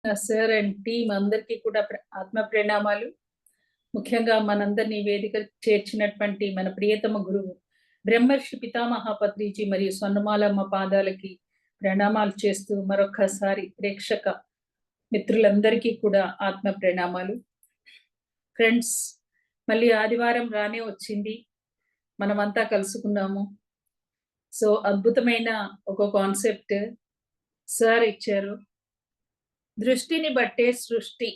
Sir and team అందరికీ కూడా ఆత్మ ప్రణామాలు. ముఖ్యంగా మనందరినీ వేదిక చేర్చినటువంటి మన ప్రియతమ గురువు బ్రహ్మర్షి పితామహ పత్రిజీ మరియు స్వర్ణమాలమ్మ పాదాలకి ప్రణామాలు చేస్తూ మరొక్కసారి ప్రేక్షక మిత్రులందరికీ కూడా ఆత్మ ప్రణామాలు. ఫ్రెండ్స్, మళ్ళీ ఆదివారం రానే వచ్చింది, మనమంతా కలుసుకున్నాము. సో అద్భుతమైన ఒక కాన్సెప్ట్ సార్ ఇచ్చారు, దృష్టిని బట్టే సృష్టి.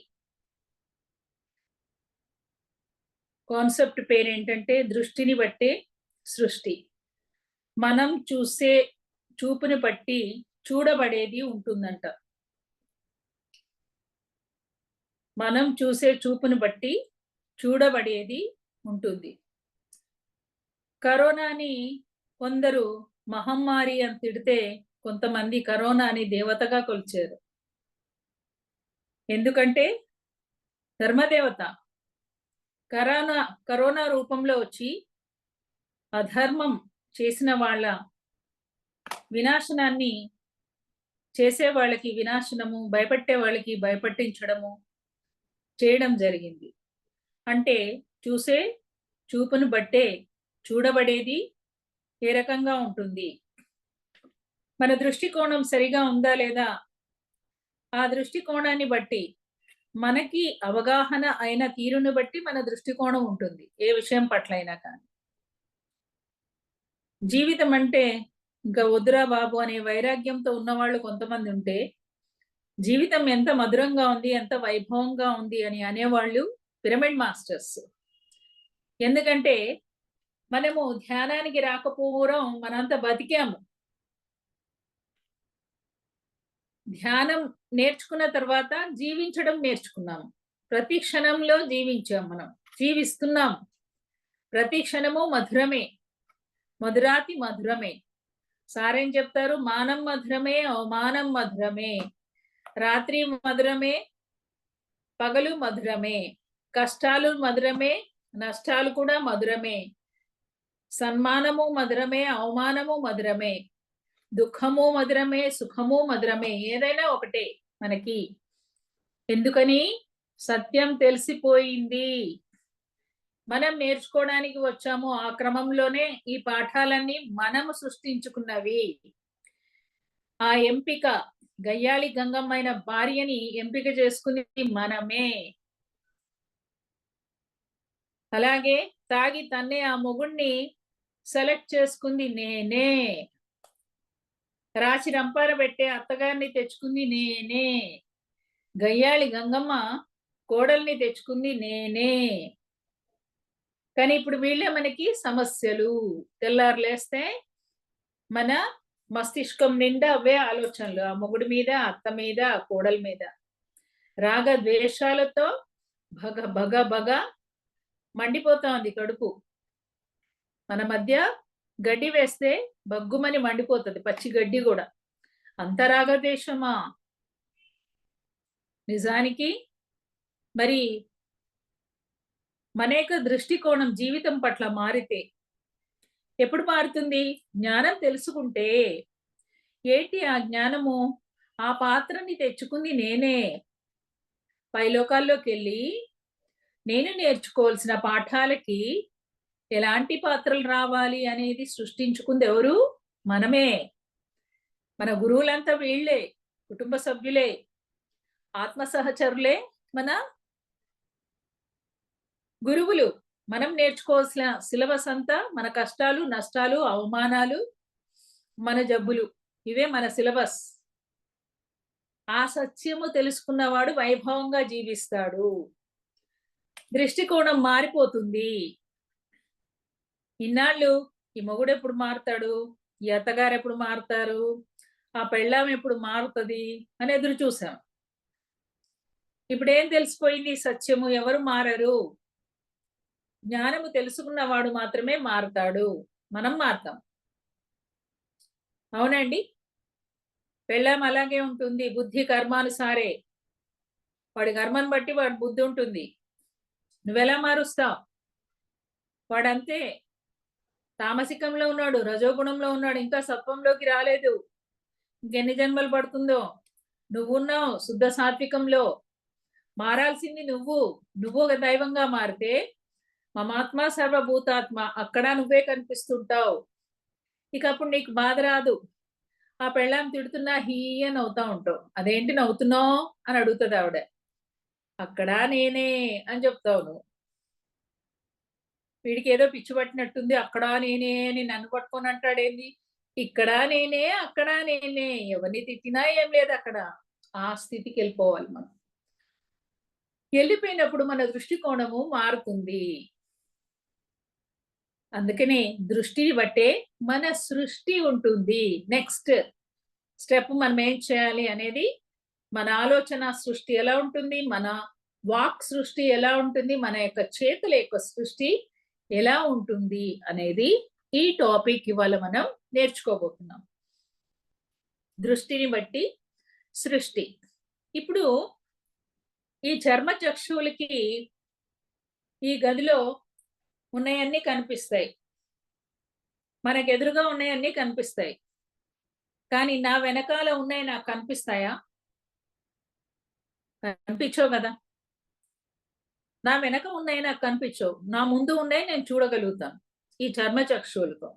కాన్సెప్ట్ పేరేంటంటే దృష్టిని బట్టే సృష్టి. మనం చూసే చూపుని బట్టి చూడబడేది ఉంటుందంట. మనం చూసే చూపుని బట్టి చూడబడేది ఉంటుంది. కరోనాని కొందరు మహమ్మారి అని తిడితే కొంతమంది కరోనాని దేవతగా కొలిచారు. ఎందుకంటే ధర్మదేవత కరోనా రూపంలో వచ్చి అధర్మం చేసిన వాళ్ళ వినాశనాన్ని చేసే వాళ్ళకి వినాశనము, భయపెట్టే వాళ్ళకి భయపట్టించడము చేయడం జరిగింది. అంటే చూసే చూపును బట్టే చూడబడేది ఏ రకంగా ఉంటుంది, మన దృష్టికోణం సరిగా ఉందా లేదా, ఆ దృష్టికోణాన్ని బట్టి మనకి అవగాహన అయిన తీరును బట్టి మన దృష్టికోణం ఉంటుంది ఏ విషయం పట్లైనా. కానీ జీవితం అంటే ఇంకా వద్దురా బాబు అనే వైరాగ్యంతో ఉన్నవాళ్ళు కొంతమంది ఉంటే, జీవితం ఎంత మధురంగా ఉంది, ఎంత వైభవంగా ఉంది అని అనేవాళ్ళు పిరమిడ్ మాస్టర్స్. ఎందుకంటే మనము ధ్యానానికి రాకపోవడం మనంతా బతికాము. ధ్యానం నేర్చుకున్న తర్వాత జీవించడం నేర్చుకున్నాము. ప్రతి క్షణంలో జీవించాం, మనం జీవిస్తున్నాం. ప్రతి క్షణము మధురమే, మధురాతి మధురమే. సారేం చెప్తారు, మానం మధురమే అవమానం మధురమే, రాత్రి మధురమే పగలు మధురమే, కష్టాలు మధురమే నష్టాలు కూడా మధురమే, సన్మానము మధురమే అవమానము మధురమే, దుఃఖము మధురమే సుఖము మధురమే. ఏదైనా ఒకటే మనకి. ఎందుకని సత్యం తెలిసిపోయింది, మనం నేర్చుకోవడానికి వచ్చాము. ఆ క్రమంలోనే ఈ పాఠాలన్నీ మనము సృష్టించుకున్నవి. ఆ ఎంపిక, గయ్యాళి గంగమ్మైన భార్యని ఎంపిక చేసుకుని మనమే. అలాగే తాగి తన్నే ఆ మొగుణ్ణి సెలెక్ట్ చేసుకుంది నేనే. రాచి రంపార పెట్టే అత్తగారిని తెచ్చుకుంది నేనే. గయ్యాళి గంగమ్మ కోడల్ని తెచ్చుకుంది నేనే. కానీ ఇప్పుడు వీళ్ళే మనకి సమస్యలు. తెల్లారు లేస్తే మన మస్తిష్కం నిండా అవే ఆలోచనలు, ఆ మొగుడి మీద, అత్త మీద, కోడల మీద. రాగ ద్వేషాలతో భగ భగ భగ మండిపోతా ఉంది కడుపు. మన మధ్య గడ్డి వేస్తే బగ్గుమని మండిపోతుంది, పచ్చి గడ్డి కూడా. అంత రాగద్వేషమా? నిజానికి మరి మన యొక్క దృష్టికోణం జీవితం పట్ల మారితే ఎప్పుడు మారుతుంది? జ్ఞానం తెలుసుకుంటే. ఏంటి ఆ జ్ఞానము? ఆ పాత్రని తెచ్చుకుంది నేనే. పైలోకాల్లోకి వెళ్ళి నేను నేర్చుకోవాల్సిన పాఠాలకి ఎలాంటి పాత్రలు రావాలి అనేది సృష్టించుకుంది ఎవరు? మనమే. మన గురువులంతా వీళ్ళే, కుటుంబ సభ్యులే, ఆత్మ సహచరులే మన గురువులు. మనం నేర్చుకోవాల్సిన సిలబస్ అంతా మన కష్టాలు, నష్టాలు, అవమానాలు, మన జబ్బులు, ఇవే మన సిలబస్. ఆ సత్యము తెలుసుకున్నవాడు వైభవంగా జీవిస్తాడు. దృష్టికోణం మారిపోతుంది. ఇన్నాళ్ళు ఈ మొగుడు ఎప్పుడు మారుతాడు, ఈ అత్తగారు ఎప్పుడు మారుతారు, ఆ పెళ్ళాం ఎప్పుడు మారుతుంది అని ఎదురు చూసాం. ఇప్పుడు ఏం తెలిసిపోయింది? సత్యము ఎవరు మారరు, జ్ఞానము తెలుసుకున్నవాడు మాత్రమే మారుతాడు. మనం మారుతాం. అవునండి, పెళ్ళాం అలాగే ఉంటుంది. బుద్ధి కర్మానుసారే. వాడి కర్మను బట్టి వాడి బుద్ధి ఉంటుంది. నువ్వెలా మారుస్తావు? వాడంతే తామసికంలో ఉన్నాడు, రజోగుణంలో ఉన్నాడు, ఇంకా సత్వంలోకి రాలేదు. ఇంకెన్ని జన్మలు పడుతుందో. నువ్వున్నావు శుద్ధ సాత్వికంలో. మారాల్సింది నువ్వు ఒక దైవంగా మారితే మమాత్మ సర్వభూతాత్మ అక్కడ నువ్వే కనిపిస్తుంటావు. ఇక అప్పుడు నీకు బాధ రాదు. ఆ పెళ్ళాం తిడుతున్నా హీ అని నవ్వుతా ఉంటావు. అదేంటి నవ్వుతున్నావు అని అడుగుతుంది ఆవిడ. అక్కడ నేనే అని చెప్తావు నువ్వు. వీడికి ఏదో పిచ్చి పట్టినట్టుంది, అక్కడ నేనే అని నన్ను పట్టుకొని అంటాడేంది. ఇక్కడ నేనే అక్కడ నేనే, ఎవరిని తిట్టినా ఏం లేదు అక్కడ. ఆ స్థితికి వెళ్ళిపోవాలి మనం. వెళ్ళిపోయినప్పుడు మన దృష్టికోణము మారుతుంది. అందుకనే దృష్టిని బట్టే మన సృష్టి ఉంటుంది. నెక్స్ట్ స్టెప్ మనం ఏం చేయాలి అనేది, మన ఆలోచన సృష్టి ఎలా ఉంటుంది, మన వాక్ సృష్టి ఎలా ఉంటుంది, మన యొక్క చేతుల యొక్క సృష్టి ఎలా ఉంటుంది అనేది ఈ టాపిక్ ఇవాళ మనం నేర్చుకోబోతున్నాం. దృష్టిని బట్టి సృష్టి. ఇప్పుడు ఈ చర్మ చక్షువులకి ఈ గదిలో ఉన్నాయన్నీ కనిపిస్తాయి, మనకు ఎదురుగా ఉన్నాయన్నీ కనిపిస్తాయి. కానీ నా వెనకాల ఉన్నాయి నాకు కనిపిస్తాయా? కనిపించవు కదా. నా వెనక ఉన్నాయి నాకు కనిపించవు, నా ముందు ఉన్నాయి నేను చూడగలుగుతాను ఈ చర్మ చక్షువులతో.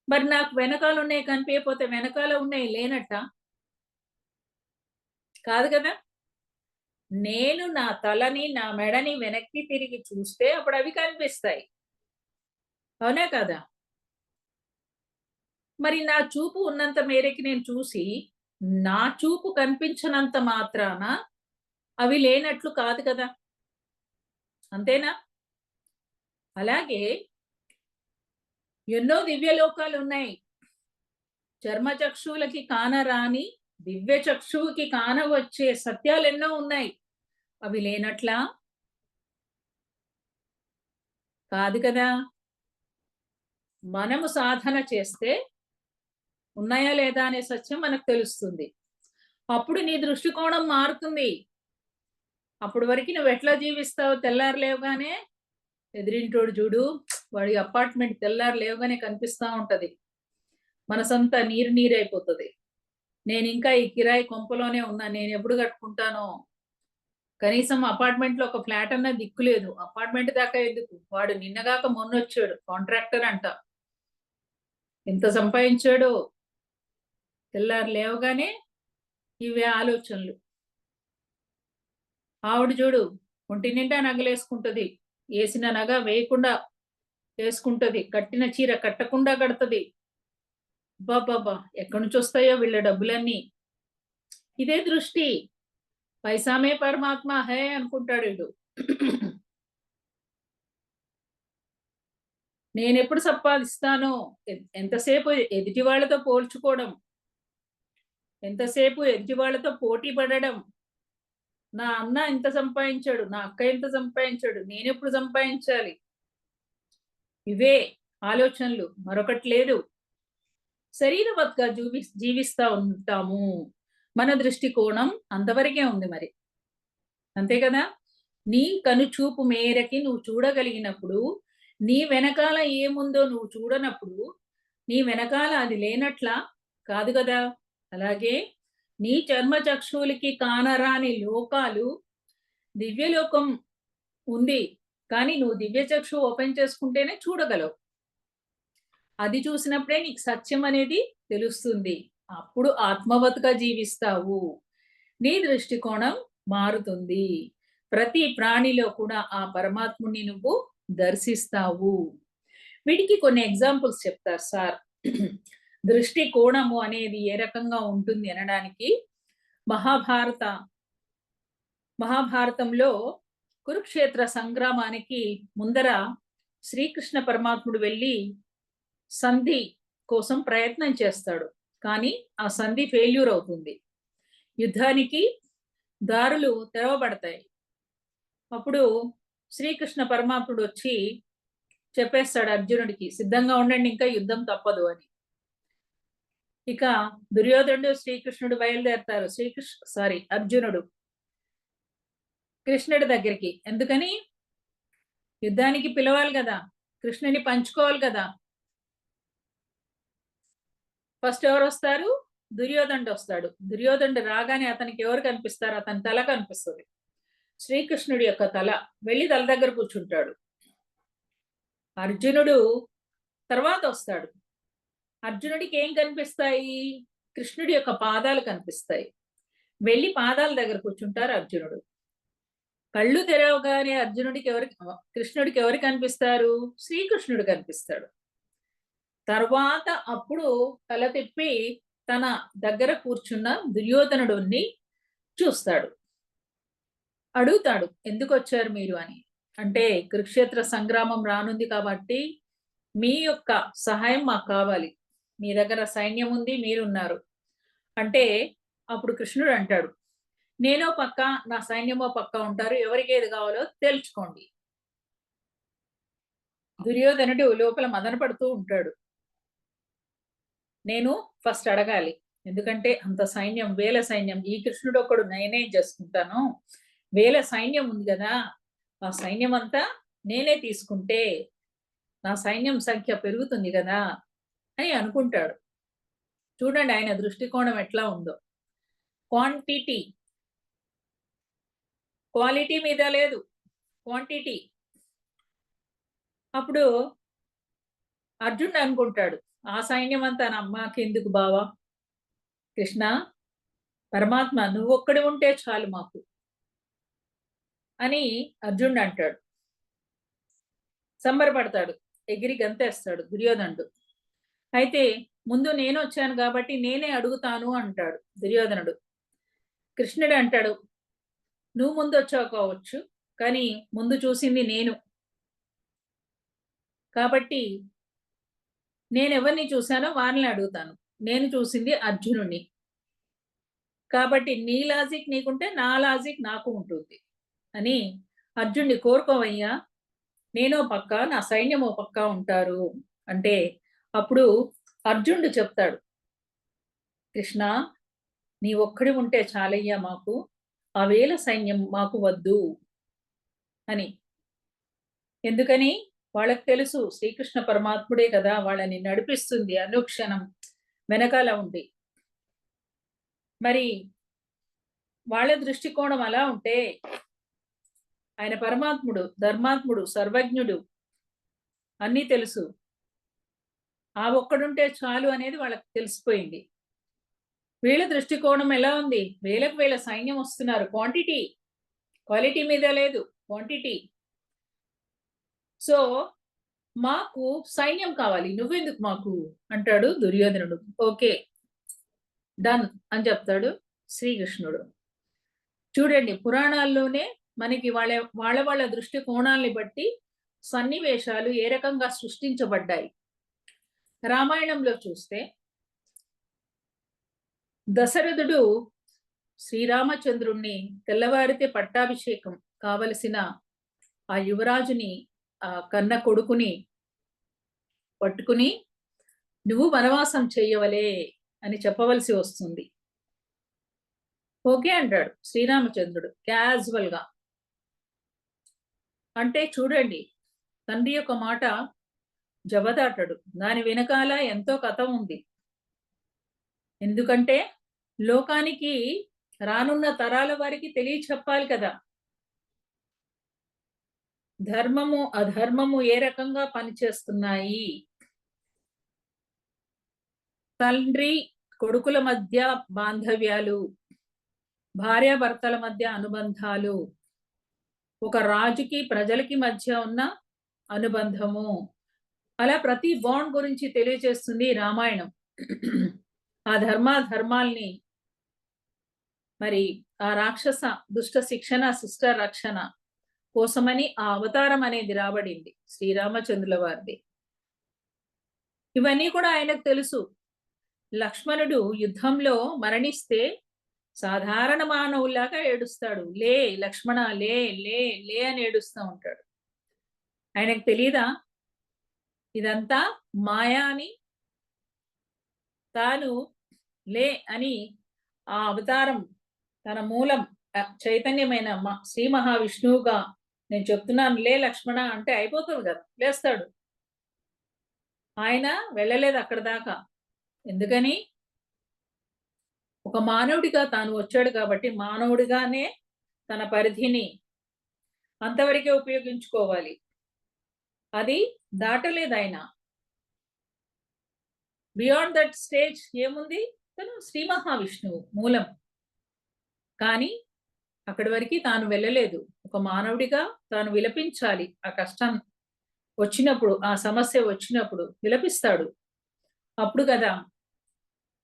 మరి నాకు వెనకాల ఉన్నాయి కనిపించకపోతే వెనకాల ఉన్నాయి లేనట్ట కాదు కదా. నేను నా తలని నా మెడని వెనక్కి తిరిగి చూస్తే అప్పుడు అవి కనిపిస్తాయి, అవునా కదా. మరి నా చూపు ఉన్నంత మేరకి నేను చూసి నా చూపు కనిపించనంత మాత్రాన అవి లేనట్లు కాదు కదా, అంతేనా. అలాగే ఎన్నో దివ్య లోకాలు ఉన్నాయి. చర్మచక్షువులకి కానరాని దివ్య చక్షువుకి కానవచ్చే సత్యాలు ఎన్నో ఉన్నాయి. అవి లేనట్లా కాదు కదా. మనము సాధన చేస్తే ఉన్నాయా లేదా అనే సత్యం మనకు తెలుస్తుంది. అప్పుడు నీ దృష్టికోణం మారుతుంది. అప్పుడు వరకు నువ్వు ఎట్లా జీవిస్తావు? తెల్లారు లేవగానే ఎదిరింటోడు చూడు, వాడి అపార్ట్మెంట్ తెల్లారు లేవగానే కనిపిస్తా ఉంటది, మనసంతా నీరు నీరైపోతుంది. నేను ఇంకా ఈ కిరాయి కొంపలోనే ఉన్నా, నేను ఎప్పుడు కట్టుకుంటానో. కనీసం అపార్ట్మెంట్ లో ఒక ఫ్లాట్ అన్న దిక్కులేదు. అపార్ట్మెంట్ దాకా ఎందుకు, వాడు నిన్నగాక మొన్నొచ్చాడు, కాంట్రాక్టర్ అంట, ఎంత సంపాదించాడో. తెల్లారు లేవగానే ఇవే ఆలోచనలు. ఆవిడ చూడు ఒంటి నిండా నగలేసుకుంటది, వేసిన నగ వేయకుండా వేసుకుంటది, కట్టిన చీర కట్టకుండా కడుతుంది. బాబాబా ఎక్కడి నుంచి వస్తాయో వీళ్ళ డబ్బులన్నీ. ఇదే దృష్టి. పైసామే పరమాత్మ హే అనుకుంటాడు వీడు. నేనెప్పుడు సంపాదిస్తానో, ఎంతసేపు ఎదుటి వాళ్ళతో పోల్చుకోవడం, ఎంతసేపు ఎదుటి వాళ్ళతో పోటీ పడడం. నా అన్న ఎంత సంపాదించాడు, నా అక్క ఎంత సంపాదించాడు, నేనెప్పుడు సంపాదించాలి. ఇవే ఆలోచనలు, మరొకటి లేదు. శరీరవత్గా జీవిస్తా ఉంటాము. మన దృష్టికోణం అంతవరకే ఉంది మరి, అంతే కదా. నీ కనుచూపు మేరకి నువ్వు చూడగలిగినప్పుడు, నీ వెనకాల ఏముందో నువ్వు చూడనప్పుడు నీ వెనకాల అది లేనట్లా కాదు కదా. అలాగే నీ చర్మ చక్షువులకి కానరాని లోకాలు, దివ్యలోకం ఉంది, కానీ నువ్వు దివ్య చక్షు ఓపెన్ చేసుకుంటేనే చూడగలవు. అది చూసినప్పుడే నీకు సత్యం అనేది తెలుస్తుంది. అప్పుడు ఆత్మవత్గా జీవిస్తావు, నీ దృష్టికోణం మారుతుంది. ప్రతి ప్రాణిలో కూడా ఆ పరమాత్ముని నువ్వు దర్శిస్తావు. వీటికి కొన్ని ఎగ్జాంపుల్స్ చెప్తారు సార్. దృష్టికోణము అనేది ఏ రకంగా ఉంటుంది అనడానికి, మహాభారతంలో కురుక్షేత్ర సంగ్రామానికి ముందర శ్రీకృష్ణ పరమాత్ముడు వెళ్ళి సంధి కోసం ప్రయత్నం చేస్తాడు, కానీ ఆ సంధి ఫెయిల్యూర్ అవుతుంది. యుద్ధానికి దారులు తెరవబడతాయి. అప్పుడు శ్రీకృష్ణ పరమాత్ముడు వచ్చి చెప్పేస్తాడు అర్జునుడికి, సిద్ధంగా ఉండండి, ఇంకా యుద్ధం తప్పదు అని. ఇక దుర్యోధనుడు శ్రీకృష్ణుడు బయలుదేరతారు. అర్జునుడు కృష్ణుడి దగ్గరికి. ఎందుకని? యుద్ధానికి పిలవాలి కదా, కృష్ణుని పంచుకోవాలి కదా. ఫస్ట్ ఎవరు వస్తారు? దుర్యోధనుడు వస్తాడు. దుర్యోధనుడు రాగానే అతనికి ఎవరు కనిపిస్తారు? అతని తల కనిపిస్తది. శ్రీకృష్ణుడి యొక్క తల. వెళ్లి తల దగ్గర కూర్చుంటాడు. అర్జునుడు తర్వాత వస్తాడు. అర్జునుడికి ఏం కనిపిస్తాయి? కృష్ణుడి యొక్క పాదాలు కనిపిస్తాయి. వెళ్లి పాదాల దగ్గర కూర్చుంటారు అర్జునుడు. కళ్ళు తెరవగానే కృష్ణుడికి ఎవరు కనిపిస్తారు? శ్రీకృష్ణుడు కనిపిస్తాడు. తర్వాత అప్పుడు తల తిప్పి తన దగ్గర కూర్చున్న దుర్యోధనుడిని చూస్తాడు. అడుగుతాడు, ఎందుకు వచ్చారు మీరు అని. అంటే కురుక్షేత్ర సంగ్రామం రానుంది కాబట్టి మీ యొక్క సహాయం మాకు కావాలి. మీ దగ్గర సైన్యం ఉంది, మీరున్నారు. అంటే అప్పుడు కృష్ణుడు అంటాడు, నేనో పక్క నా సైన్యమో పక్క ఉంటారు, ఎవరికి ఏది కావాలో తెలుసుకోండి. దుర్యోధనుడు లోపల మదన పడుతూ ఉంటాడు. నేను ఫస్ట్ అడగాలి, ఎందుకంటే అంత సైన్యం, వేల సైన్యం, ఈ కృష్ణుడు ఒకడు నేనే చేసుకుంటాను, వేల సైన్యం ఉంది కదా, ఆ సైన్యం అంతా నేనే తీసుకుంటే నా సైన్యం సంఖ్య పెరుగుతుంది కదా అని అనుకుంటాడు. చూడండి ఆయన దృష్టికోణం ఎట్లా ఉందో. క్వాంటిటీ, క్వాలిటీ మీద లేదు, క్వాంటిటీ. అప్పుడు అర్జునుడు అనుకుంటాడు, ఆ సైన్యం అంతా మాకెందుకు బావా, కృష్ణ పరమాత్మ నువ్వొక్కడి ఉంటే చాలు మాకు అని అర్జునుడు అంటాడు. సంబరపడతాడు, ఎగిరి గంతేస్తాడు దుర్యోధనుడు. అయితే ముందు నేను వచ్చాను కాబట్టి నేనే అడుగుతాను అంటాడు దుర్యోధనుడు. కృష్ణుడు అంటాడు, నువ్వు ముందు వచ్చావు కావచ్చు, కానీ ముందు చూసింది నేను, కాబట్టి నేను ఎవరిని చూశానో వారిని అడుగుతాను. నేను చూసింది అర్జునుడిని, కాబట్టి నీ లాజిక్ నీకుంటే నా లాజిక్ నాకు ఉంటుంది అని అర్జునుడిని కోరుకోవయ్యా, నేనో పక్క నా సైన్యమో పక్క ఉంటారు అంటే అప్పుడు అర్జునుడు చెప్తాడు, కృష్ణ నీ ఒక్కడి ఉంటే చాలయ్యా మాకు, ఆ వేల సైన్యం మాకు వద్దు అని. ఎందుకని? వాళ్ళకి తెలుసు శ్రీకృష్ణ పరమాత్ముడే కదా వాళ్ళని నడిపిస్తుంది అనుక్షణం వెనకాల ఉండి. మరి వాళ్ళ దృష్టికోణం అలా ఉంటే ఆయన పరమాత్ముడు, ధర్మాత్ముడు, సర్వజ్ఞుడు, అన్నీ తెలుసు. ఆ ఒక్కడుంటే చాలు అనేది వాళ్ళకి తెలిసిపోయింది. వీళ్ళ దృష్టికోణం ఎలా ఉంది? వేలకు వేల సైన్యం వస్తున్నారు, క్వాంటిటీ, క్వాలిటీ మీద లేదు, క్వాంటిటీ. సో మాకు సైన్యం కావాలి, నువ్వెందుకు మాకు అంటాడు దుర్యోధనుడు. ఓకే డన్ అని చెప్తాడు శ్రీకృష్ణుడు. చూడండి పురాణాల్లోనే మనకి వాళ్ళ వాళ్ళ వాళ్ళ దృష్టికోణాల్ని బట్టి సన్నివేశాలు ఏ రకంగా సృష్టించబడ్డాయి. రామాయణంలో చూస్తే దశరథుడు శ్రీరామచంద్రుణ్ణి తెల్లవారితే పట్టాభిషేకం కావలసిన ఆ యువరాజుని, ఆ కన్న కొడుకుని పట్టుకుని నువ్వు వనవాసం చెయ్యవలే అని చెప్పవలసి వస్తుంది. ఓకే అంటాడు శ్రీరామచంద్రుడు క్యాజువల్ గా. అంటే చూడండి తండ్రి యొక్క మాట జవదాటడు, దాని వెనకాల ఎంతో కథ ఉంది. ఎందుకంటే లోకానికి రానున్న తరాల వారికి తెలియచెప్పాలి కదా, ధర్మము అధర్మము ఏ రకంగా పనిచేస్తున్నాయి, తండ్రి కొడుకుల మధ్య బాంధవ్యాలు, భార్యాభర్తల మధ్య అనుబంధాలు, ఒక రాజుకి ప్రజలకి మధ్య ఉన్న అనుబంధము, అలా ప్రతి బాండ్ గురించి తెలియజేస్తుంది రామాయణం. ఆ ధర్మాల్ని మరి ఆ రాక్షస దుష్ట శిక్షణ శిష్ట రక్షణ కోసమని ఆ అవతారం అనేది రాబడింది శ్రీరామచంద్రుల వారిది. ఇవన్నీ కూడా ఆయనకు తెలుసు. లక్ష్మణుడు యుద్ధంలో మరణిస్తే సాధారణ మానవులాగా ఏడుస్తాడు, లే లక్ష్మణ లే లే లే అని ఏడుస్తూ ఉంటాడు. ఆయనకు తెలీదా ఇదంతా మాయా అని? తాను లే అని ఆ అవతారం తన మూలం చైతన్యమైన శ్రీ మహావిష్ణువుగా నేను చెప్తున్నాను లే లక్ష్మణ అంటే అయిపోతుంది కదా, లేస్తాడు. ఆయన వెళ్ళలేదు అక్కడ దాకా. ఎందుకని? ఒక మానవుడిగా తాను వచ్చాడు కాబట్టి మానవుడిగానే తన పరిధిని అంతవరకే ఉపయోగించుకోవాలి. అది దాటలేదాయన. బియాండ్ దట్ స్టేజ్ ఏముంది? తను శ్రీ మహావిష్ణువు మూలం. కానీ అక్కడి వరకి తాను వెళ్ళలేదు. ఒక మానవుడిగా తాను విలపించాలి. ఆ కష్టం వచ్చినప్పుడు, ఆ సమస్య వచ్చినప్పుడు విలపిస్తాడు. అప్పుడు కదా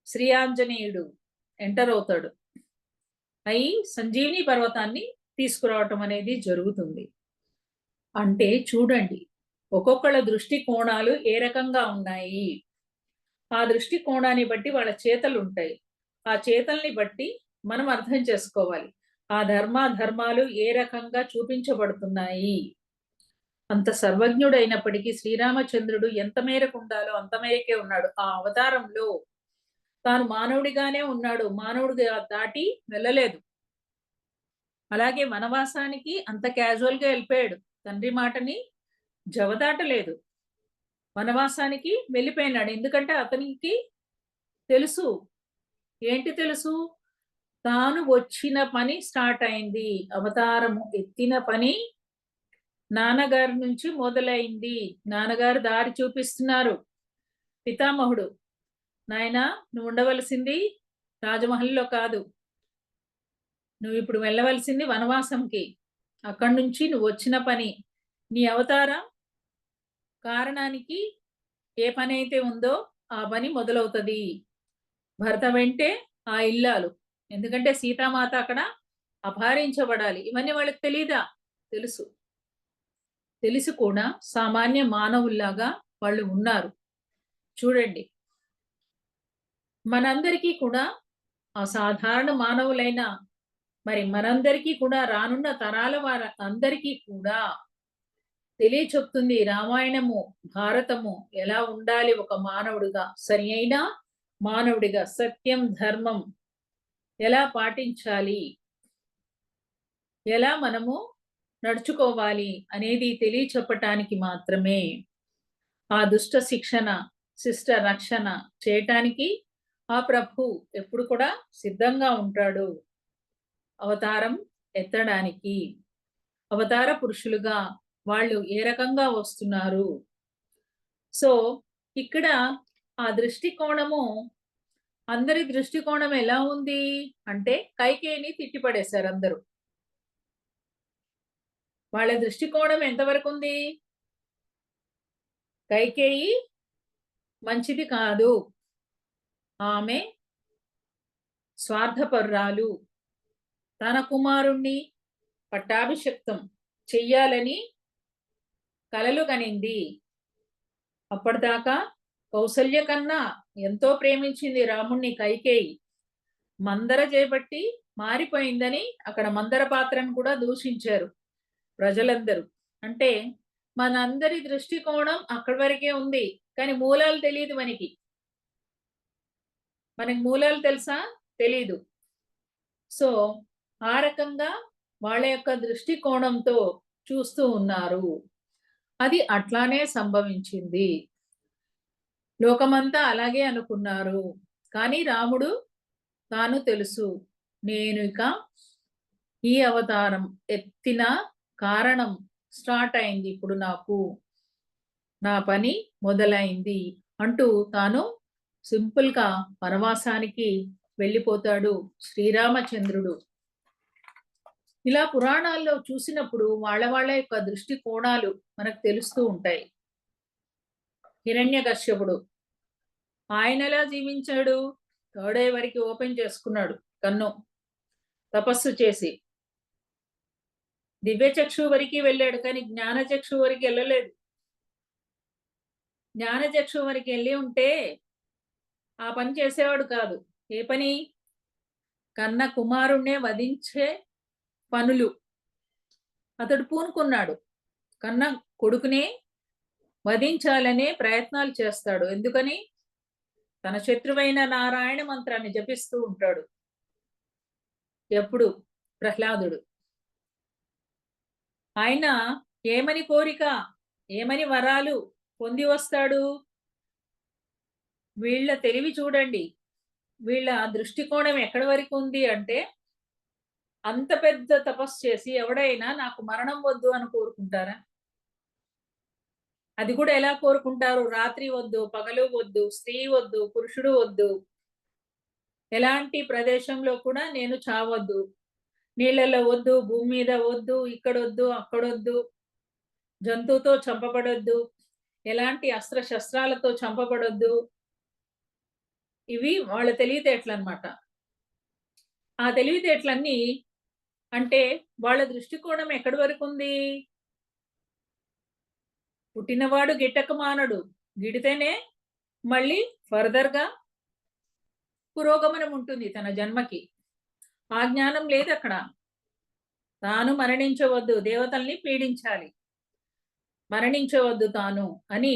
శ్రీ ఆంజనేయుడు ఎంటర్ అవుతాడు. అయి సంజీవిని పర్వతాన్ని తీసుకురావటం అనేది జరుగుతుంది. అంటే చూడండి, ఒక్కొక్కళ్ళ దృష్టి కోణాలు ఏ రకంగా ఉన్నాయి. ఆ దృష్టి కోణాన్ని బట్టి వాళ్ళ చేతలుంటాయి. ఆ చేతల్ని బట్టి మనం అర్థం చేసుకోవాలి. ఆ ధర్మాలు ఏ రకంగా చూపించబడుతున్నాయి. అంత సర్వజ్ఞుడైనప్పటికీ శ్రీరామచంద్రుడు ఎంత మేరకు ఉండాలో అంత మేరకే ఉన్నాడు. ఆ అవతారంలో తాను మానవుడిగానే ఉన్నాడు. మానవుడిగా దాటి వెళ్ళలేదు. అలాగే వనవాసానికి అంత క్యాజువల్‌గా ఎళ్ళిపోయాడు. తండ్రి మాటని జవదాటలేదు. వనవాసానికి వెళ్ళిపోయినాడు. ఎందుకంటే అతనికి తెలుసు. ఏంటి తెలుసు? తాను వచ్చిన పని స్టార్ట్ అయింది. అవతారము ఎత్తిన పని నాన్నగారి నుంచి మొదలైంది. నాన్నగారు దారి చూపిస్తున్నారు. పితామహుడు, నాయనా నువ్వు ఉండవలసింది రాజమహల్‌లో కాదు. నువ్విప్పుడు వెళ్ళవలసింది వనవాసంకి. అక్కడి నుంచి నువ్వొచ్చిన పని, నీ అవతార కారణానికి ఏ పనైతే ఉందో ఆ పని మొదలవుతది. భరత వెంటే ఆ ఇల్లాలు. ఎందుకంటే సీతామాత అక్కడ అపహరించబడాలి. ఇవన్నీ వాళ్ళకి తెలీదా? తెలుసు. తెలిసి కూడా సామాన్య మానవుల్లాగా వాళ్ళు ఉన్నారు. చూడండి. మనందరికీ కూడా సాధారణ మానవులైన మరి మనందరికీ కూడా రానున్న తరాల అందరికీ కూడా తెలియచెప్తుంది రామాయణము, భారతము ఎలా ఉండాలి ఒక మానవుడిగా, సరియైన మానవుడిగా, సత్యం, ధర్మం ఎలా పాటించాలి, ఎలా మనము నడుచుకోవాలి అనేది తెలియచెప్పటానికి మాత్రమే. ఆ దుష్ట శిక్షణ, శిష్ట రక్షణ చేయటానికి ఆ ప్రభు ఎప్పుడు కూడా సిద్ధంగా ఉంటాడు. అవతారం ఎత్తడానికి. అవతార పురుషులుగా వాళ్ళు ఏ రకంగా వస్తున్నారు. సో, ఇక్కడ ఆ దృష్టికోణము అందరి దృష్టికోణం ఎలా ఉంది అంటే కైకేయిని తిట్టిపడేశారు అందరూ. వాళ్ళ దృష్టికోణం ఎంతవరకుంది? కైకేయి మంచిది కాదు. ఆమె స్వార్థపరురాలు. తన కుమారుణ్ణి పట్టాభిషిక్తం చెయ్యాలని కలలు కనింది. అప్పటిదాకా కౌసల్య కన్నా ఎంతో ప్రేమించింది రాముణ్ణి కైకేయి. మందర చేపట్టి మారిపోయిందని అక్కడ మందర పాత్రను కూడా దూషించారు ప్రజలందరూ. అంటే మనందరి దృష్టికోణం అక్కడి వరకే ఉంది. కానీ మూలాలు తెలీదు మనకి. మనకి మూలాలు తెలుసా? తెలీదు. సో, ఆ రకంగా వాళ్ళ యొక్క దృష్టికోణంతో చూస్తూ ఉన్నారు. అది అట్లానే సంభవించింది. లోకమంతా అలాగే అనుకున్నారు. కానీ రాముడు తాను తెలుసు. నేను ఇక ఈ అవతారం ఎత్తిన కారణం స్టార్ట్ అయింది ఇప్పుడు నాకు. నా పని మొదలైంది అంటూ తాను సింపుల్‌గా వనవాసానికి వెళ్ళిపోతాడు శ్రీరామచంద్రుడు. ఇలా పురాణాల్లో చూసినప్పుడు వాళ్ళ యొక్క దృష్టి కోణాలు మనకు తెలుస్తూ ఉంటాయి. హిరణ్యకశ్యపుడు ఆయనెలా జీవించాడు? థర్డ్ ఐ వరకి ఓపెన్ చేసుకున్నాడు కన్ను. తపస్సు చేసి. దివ్యచక్షు వరకి వెళ్ళాడు కానీ జ్ఞానచక్షు వరకి ఎళ్ళలేదు. జ్ఞానచక్షు వరకి ఎళ్లి ఉంటే ఆ పని చేసేవాడు కాదు. ఏ పని? కన్న కుమారుణ్ణే వధించే పనులు. అతడు పూనుకున్నాడు. కన్న కొడుకునే వధించాలనే ప్రయత్నాలు చేస్తాడు. ఎందుకని? తన శత్రువైన నారాయణ మంత్రాన్ని జపిస్తూ ఉంటాడు. ఎప్పుడు? ప్రహ్లాదుడు. ఆయన ఏమని కోరిక, ఏమని వరాలు పొంది వస్తాడు? వీళ్ళ తెలివి చూడండి. వీళ్ళ దృష్టికోణం ఎక్కడి వరకు ఉంది అంటే, అంత పెద్ద తపస్సు చేసి ఎవడైనా నాకు మరణం వద్దు అని కోరుకుంటారా? అది కూడా ఎలా కోరుకుంటారు? రాత్రి వద్దు, పగలు వద్దు, స్త్రీ వద్దు, పురుషుడు వద్దు. ఎలాంటి ప్రదేశంలో కూడా నేను చావొద్దు. నీళ్ళలో వద్దు, భూమి మీద వద్దు, ఇక్కడొద్దు, అక్కడొద్దు, జంతువుతో చంపబడొద్దు, ఎలాంటి అస్త్ర శస్త్రాలతో చంపబడొద్దు. ఇవి వాళ్ళ తెలివితేటలనమాట. ఆ తెలివితేటలన్నీ అంటే వాళ్ళ దృష్టికోణం ఎక్కడి వరకుంది? పుట్టినవాడు గిట్టక మానడు. గిడితేనే మళ్ళీ ఫర్దర్‌గా పురోగమనం ఉంటుంది తన జన్మకి. ఆ జ్ఞానం లేదక్కడ. తాను మరణించవద్దు, దేవతల్ని పీడించాలి. మరణించవద్దు తాను అని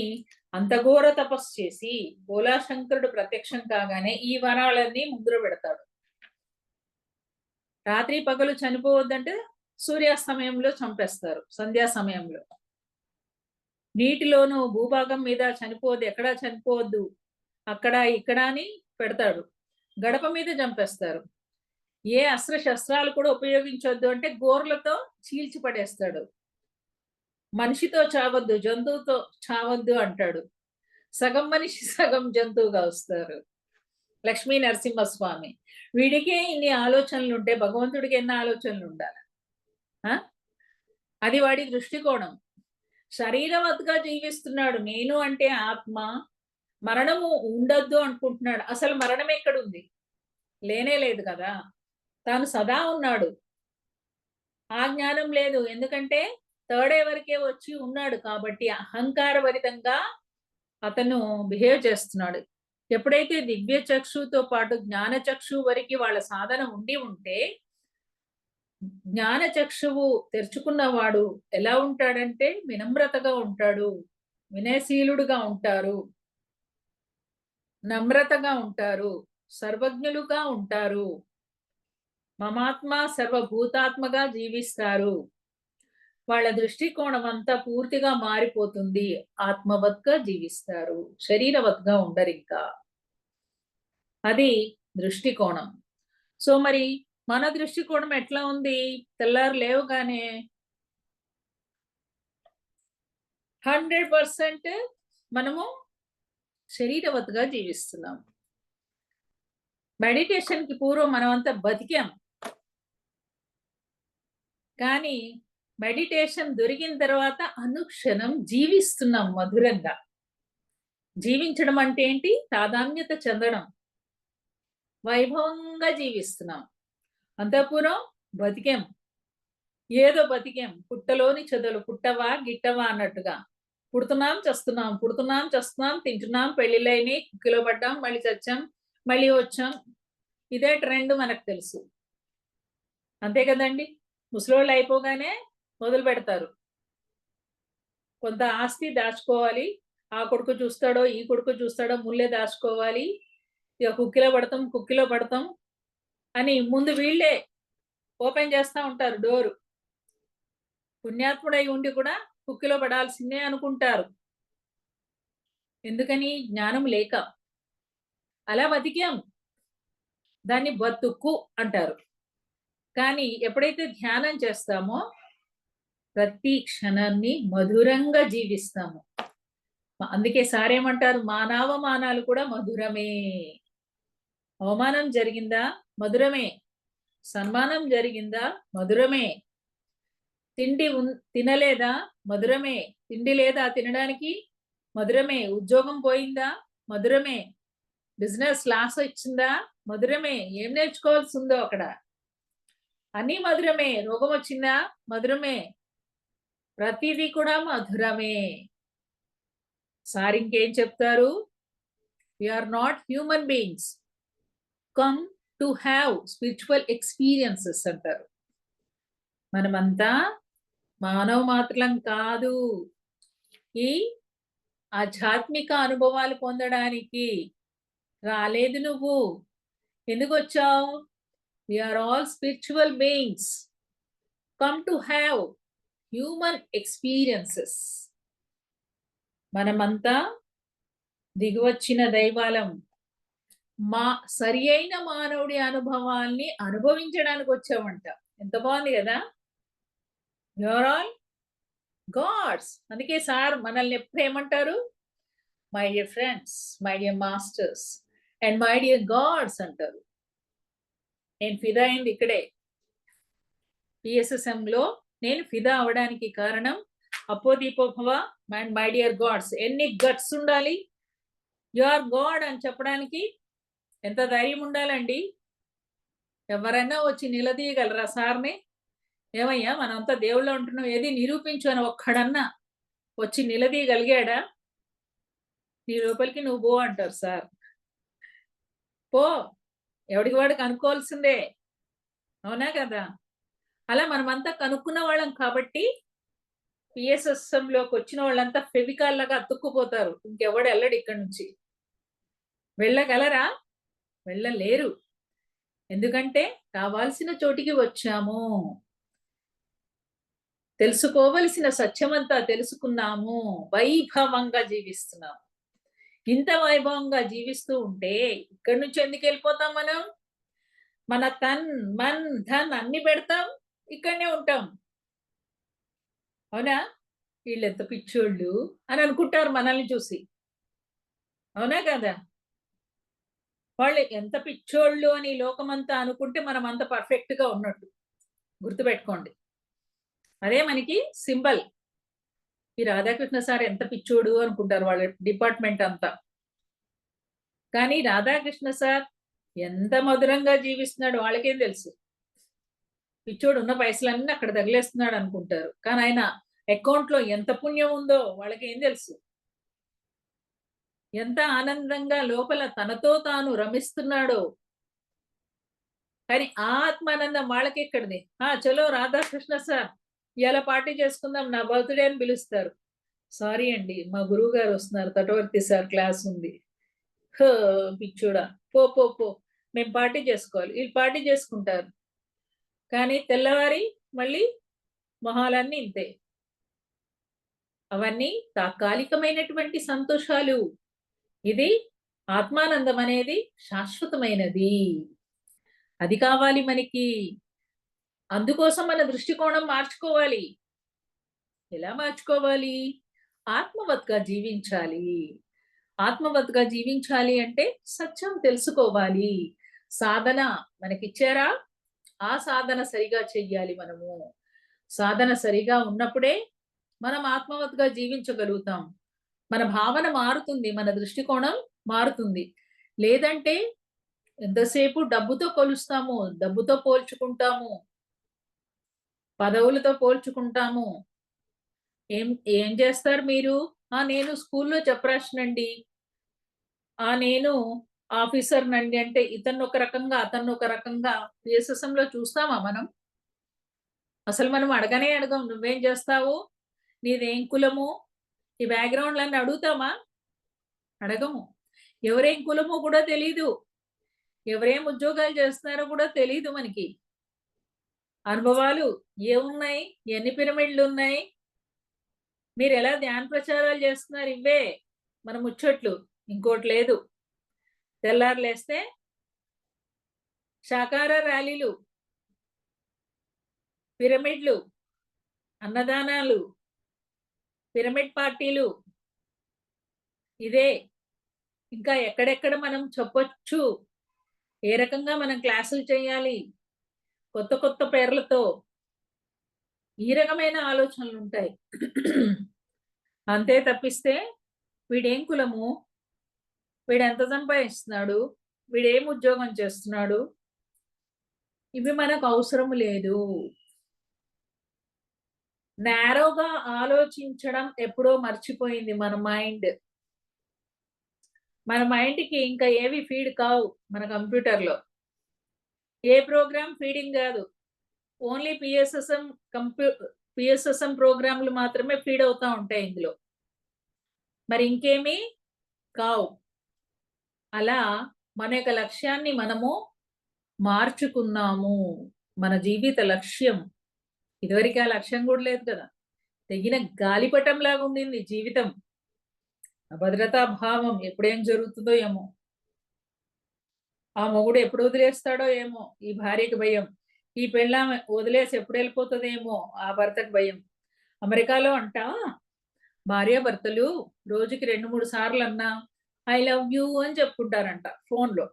అంత ఘోర తపస్సు చేసి భోలాశంకరుడు ప్రత్యక్షం కాగానే ఈ వరాలన్నీ ముందర పెడతాడు. రాత్రి పగలు చనిపోవద్దంటే సూర్యాస్తమయంలో చంపేస్తారు, సంధ్యా సమయంలో. నీటిలోనూ భూభాగం మీద చనిపోవద్దు, ఎక్కడా చనిపోవద్దు, అక్కడ ఇక్కడ అని పెడతాడు. గడప మీద చంపేస్తారు. ఏ అస్త్ర శస్త్రాలు కూడా ఉపయోగించొద్దు అంటే గోర్లతో చీల్చి పడేస్తాడు. మనిషితో చావద్దు, జంతువుతో చావద్దు అంటాడు. సగం మనిషి, సగం జంతువుగా వస్తారు. లక్ష్మీ నరసింహస్వామి. వీడికే ఇన్ని ఆలోచనలుంటే భగవంతుడికి ఎన్ని ఆలోచనలుండాలి? ఆ! అది వాడి దృష్టికోణం. శరీరవత్తుగా జీవిస్తున్నాడు. నేను అంటే ఆత్మ. మరణము ఉండొద్దు అనుకుంటున్నాడు. అసలు మరణం ఎక్కడుంది? లేనే లేదు కదా! తాను సదా ఉన్నాడు. ఆ జ్ఞానం లేదు. ఎందుకంటే థర్డ్ ఐ వరకే వచ్చి ఉన్నాడు కాబట్టి అహంకారభరితంగా అతను బిహేవ్ చేస్తున్నాడు. ఎప్పుడైతే దివ్య చక్షుతో పాటు జ్ఞాన చక్షువు వరకి వాళ్ళ సాధన ఉండి ఉంటే, జ్ఞాన చక్షువు తెరుచుకున్నవాడు ఎలా ఉంటాడంటే వినమ్రతగా ఉంటాడు. వినయశీలుడుగా ఉంటారు. నమ్రతగా ఉంటారు. సర్వజ్ఞులుగా ఉంటారు. మమాత్మ సర్వభూతాత్మగా జీవిస్తారు. వాళ్ళ దృష్టికోణం అంతా పూర్తిగా మారిపోతుంది. ఆత్మవత్‌గా జీవిస్తారు. శరీరవత్‌గా ఉండరింకా. అది దృష్టికోణం. సో, మరి మన దృష్టికోణం ఎట్లా ఉంది? తెల్లారి లేవగానే 100% మనము శరీరవత్‌గా జీవిస్తున్నాం. మెడిటేషన్‌కి పూర్వం మనమంతా బతికాం. కానీ మెడిటేషన్ దొరికిన తర్వాత అనుక్షణం జీవిస్తున్నాం మధురంగా. జీవించడం అంటే ఏంటి? తాదాత్మ్యత చెందడం. వైభవంగా జీవిస్తున్నాం. అంతఃపురం బతికాం. ఏదో బతికాం. పుట్టలోని చెదలు పుట్టవా, గిట్టవా అన్నట్టుగా. పుడుతున్నాం, చస్తున్నాం, పుడుతున్నాం, చస్తున్నాం, తింటున్నాం, పెళ్ళిళ్ళయినియి, కుక్కిలో పడ్డాం, మళ్ళీ చచ్చాం, మళ్ళీ వచ్చాం. ఇదే ట్రెండ్ మనకు తెలుసు. అంతే కదండీ! ముసలోళ్ళు అయిపోగానే మొదలుపెడతారు. కొంత ఆస్తి దాచుకోవాలి. ఆ కొడుకు చూస్తాడో, ఈ కొడుకు చూస్తాడో ముల్లే దాచుకోవాలి. ఇక కుక్కిలో పడతాం, కుక్కిలో పడతాం అని ముందు వీళ్ళే ఓపెన్ చేస్తా ఉంటారు డోరు. పుణ్యాత్ముడై ఉండి కూడా కుక్కిలో పడాల్సిందే అనుకుంటారు. ఎందుకని? జ్ఞానం లేక. అలా బతికాం. దాన్ని బతుకు అంటారు. కానీ ఎప్పుడైతే ధ్యానం చేస్తామో ప్రతి క్షణాన్ని మధురంగా జీవిస్తాము. అందుకే సారేమంటారు? మానవమానాలు కూడా మధురమే. అవమానం జరిగిందా? మధురమే. సన్మానం జరిగిందా? మధురమే. తినలేదా? మధురమే. తిండి లేదా తినడానికి? మధురమే. ఉద్యోగం పోయిందా? మధురమే. బిజినెస్ లాస్ వచ్చిందా? మధురమే. ఏం నేర్చుకోవాల్సిందో అక్కడ? అన్నీ మధురమే. రోగం వచ్చిందా? మధురమే. ప్రతిదీ కూడా మధురమే. సార్ ఇంకేం చెప్తారు? We are not human beings. Come to have spiritual experiences అంటారు. మనమంతా మానవ మాత్రులం కాదు. ఈ ఆధ్యాత్మిక అనుభవాలు పొందడానికి రాలేదు నువ్వు. ఎందుకొచ్చావు? We are all spiritual beings. Come to have human experiences. మనమంతా దిగివచ్చిన దైవాలం. సరి అయిన మానవుడి అనుభవాల్ని అనుభవించడానికి వచ్చామంట. ఎంత బాగుంది కదా! You are all gods. అందుకే సార్ మనల్ని ఎప్పుడు ఏమంటారు? My dear friends, my dear masters and my dear gods అంటారు. నేను ఫిదా అయింది ఇక్కడే. పిఎస్ఎస్ఎంలో నేను ఫిదా అవడానికి కారణం అప్పో దీపో భవ అండ్ మై డియర్ గాడ్స్. ఎన్ని గట్స్ ఉండాలి యు ఆర్ గాడ్ అని చెప్పడానికి? ఎంత ధైర్యం ఉండాలండి? ఎవరైనా వచ్చి నిలదీయగలరా సార్ని? ఏమయ్యా మనంతా దేవుళ్ళ ఉంటున్నాం, ఏది నిరూపించు అని ఒక్కడన్నా వచ్చి నిలదీయగలిగాడా? నీ లోపలికి నువ్వు పో అంటారు సార్. పో, ఎవడికి వాడికి అనుకోవాల్సిందే. అవునా కదా? అలా మనమంతా కనుక్కున్న వాళ్ళం కాబట్టి పిఎస్ఎస్ఎంలోకి వచ్చిన వాళ్ళంతా ఫెవికాల్ లాగా అతుక్కుపోతారు. ఇంకెవడు వెళ్ళడు ఇక్కడి నుంచి. వెళ్ళగలరా? వెళ్ళలేరు. ఎందుకంటే కావాల్సిన చోటికి వచ్చాము, తెలుసుకోవలసిన సత్యమంతా తెలుసుకున్నాము, వైభవంగా జీవిస్తున్నాము. ఇంత వైభవంగా జీవిస్తూ ఉంటే ఇక్కడి నుంచి ఎందుకు వెళ్ళిపోతాం మనం? మన తన్ మన్ ధన్ అన్ని పెడతాం, ఇక్కడనే ఉంటాం. అవునా? వీళ్ళెంత పిచ్చోళ్ళు అని అనుకుంటారు మనల్ని చూసి. అవునా కదా? వాళ్ళు ఎంత పిచ్చోళ్ళు అని లోకమంతా అనుకుంటే మనం అంత పర్ఫెక్ట్ గా ఉన్నట్టు గుర్తుపెట్టుకోండి. అదే మనకి సింబల్. ఈ రాధాకృష్ణ సార్ ఎంత పిచ్చోడు అనుకుంటారు వాళ్ళ డిపార్ట్మెంట్ అంతా. కానీ రాధాకృష్ణ సార్ ఎంత మధురంగా జీవిస్తున్నాడు వాళ్ళకేం తెలుసు. పిచ్చోడు ఉన్న పైసలన్నీ అక్కడ తగిలేస్తున్నాడు అనుకుంటారు. కానీ ఆయన అకౌంట్ లో ఎంత పుణ్యం ఉందో వాళ్ళకేం తెలుసు. ఎంత ఆనందంగా లోపల తనతో తాను రమిస్తున్నాడో. కానీ ఆ ఆత్మానందం వాళ్ళకి ఎక్కడిది? చలో రాధాకృష్ణ సార్ ఇలా పార్టీ చేసుకుందాం, నా బర్త్డే అని పిలుస్తారు. సారీ అండి, మా గురువు గారు వస్తున్నారు, తటవర్తి సార్ క్లాస్ ఉంది. పిచ్చోడా, పో పో పో, మేము పార్టీ చేసుకోవాలి. వీళ్ళు పార్టీ చేసుకుంటారు. కానీ తెల్లవారి మళ్ళీ మొహాలన్నీ ఇంతే. అవన్నీ తాత్కాలికమైనటువంటి సంతోషాలు. ఇది ఆత్మానందం అనేది శాశ్వతమైనది. అది కావాలి మనకి. అందుకోసం మన దృష్టికోణం మార్చుకోవాలి. ఎలా మార్చుకోవాలి? ఆత్మవత్గా జీవించాలి. ఆత్మవత్గా జీవించాలి అంటే సత్యం తెలుసుకోవాలి. సాధన మనకిచ్చారా? ఆ సాధన సరిగా చెయ్యాలి మనము. సాధన సరిగా ఉన్నప్పుడే మనం ఆత్మవత్గా జీవించగలుగుతాం. మన భావన మారుతుంది, మన దృష్టికోణం మారుతుంది. లేదంటే ఎంతసేపు డబ్బుతో కొలుస్తాము, డబ్బుతో పోల్చుకుంటాము, పదవులతో పోల్చుకుంటాము. ఏం ఏం చేస్తారు మీరు? నేను స్కూల్లో చెప్పరాసినండి. నేను ఆఫీసర్‌నండి అంటే ఇతన్నొక రకంగా, అతన్నొక రకంగా పిఎస్ఎస్ఎంలో చూస్తామా మనం? అసలు మనం అడగనే అడగం. నువ్వేం చేస్తావు? నీదేం కులము? ఈ బ్యాక్‌గ్రౌండ్‌లన్నీ అడుగుతామా? అడగము. ఎవరేం కులమో కూడా తెలీదు. ఎవరేం ఉద్యోగాలు చేస్తున్నారో కూడా తెలీదు మనకి. అనుభవాలు ఏమున్నాయి? ఎన్ని పిరమిడ్‌లున్నాయి? మీరెలా ధ్యాన ప్రచారాలు చేస్తున్నారు? ఇవ్వే మన ముచ్చట్లు. ఇంకోటి లేదు. తెల్లారి లేస్తే శాకాహార ర్యాలీలు, పిరమిడ్లు, అన్నదానాలు, పిరమిడ్ పార్టీలు. ఇదే. ఇంకా ఎక్కడెక్కడ మనం చెప్పొచ్చు. ఏ రకంగా మనం క్లాసులు చేయాలి. కొత్త కొత్త పేర్లతో. ఈ రకమైన ఆలోచనలుంటాయి. అంతే తప్పిస్తే వీడేం కులము? వీడెంత సంపాదిస్తున్నాడు? వీడేం ఉద్యోగం చేస్తున్నాడు? ఇవి మనకు అవసరం లేదు. నేరోగా ఆలోచించడం ఎప్పుడో మర్చిపోయింది మన మైండ్. మన మైండ్‌కి ఇంకా ఏవి ఫీడ్ కావు మన కంప్యూటర్‌లో. ఏ ప్రోగ్రామ్ ఫీడింగ్ గాదు. ఓన్లీ పిఎస్ఎస్ఎం ప్రోగ్రామ్‌లు మాత్రమే ఫీడ్ అవుతా ఉంటాయి ఇందులో. మరి ఇంకేమీ కావు. అలా మన యొక్క లక్ష్యాన్ని మనము మార్చుకున్నాము. మన జీవిత లక్ష్యం. ఇదివరకు ఆ లక్ష్యం గూడా లేదు కదా! తెగిన గాలిపటంలాగా ఉండింది జీవితం. అభద్రతా భావం ఎప్పుడేం జరుగుతుందో ఏమో! ఆ మొగుడు ఎప్పుడు వదిలేస్తాడో ఏమో, ఈ భార్యకి భయం. ఈ పెళ్ళాం వదిలేసి ఎప్పుడు వెళ్ళిపోతుందేమో, ఆ భర్తకు భయం. అమెరికాలో అంట భార్యాభర్తలు రోజుకి 2, 3 సార్లన్నా ఐ లవ్ యూ అని చెప్పుకుంటారంట ఫోన్‌లో.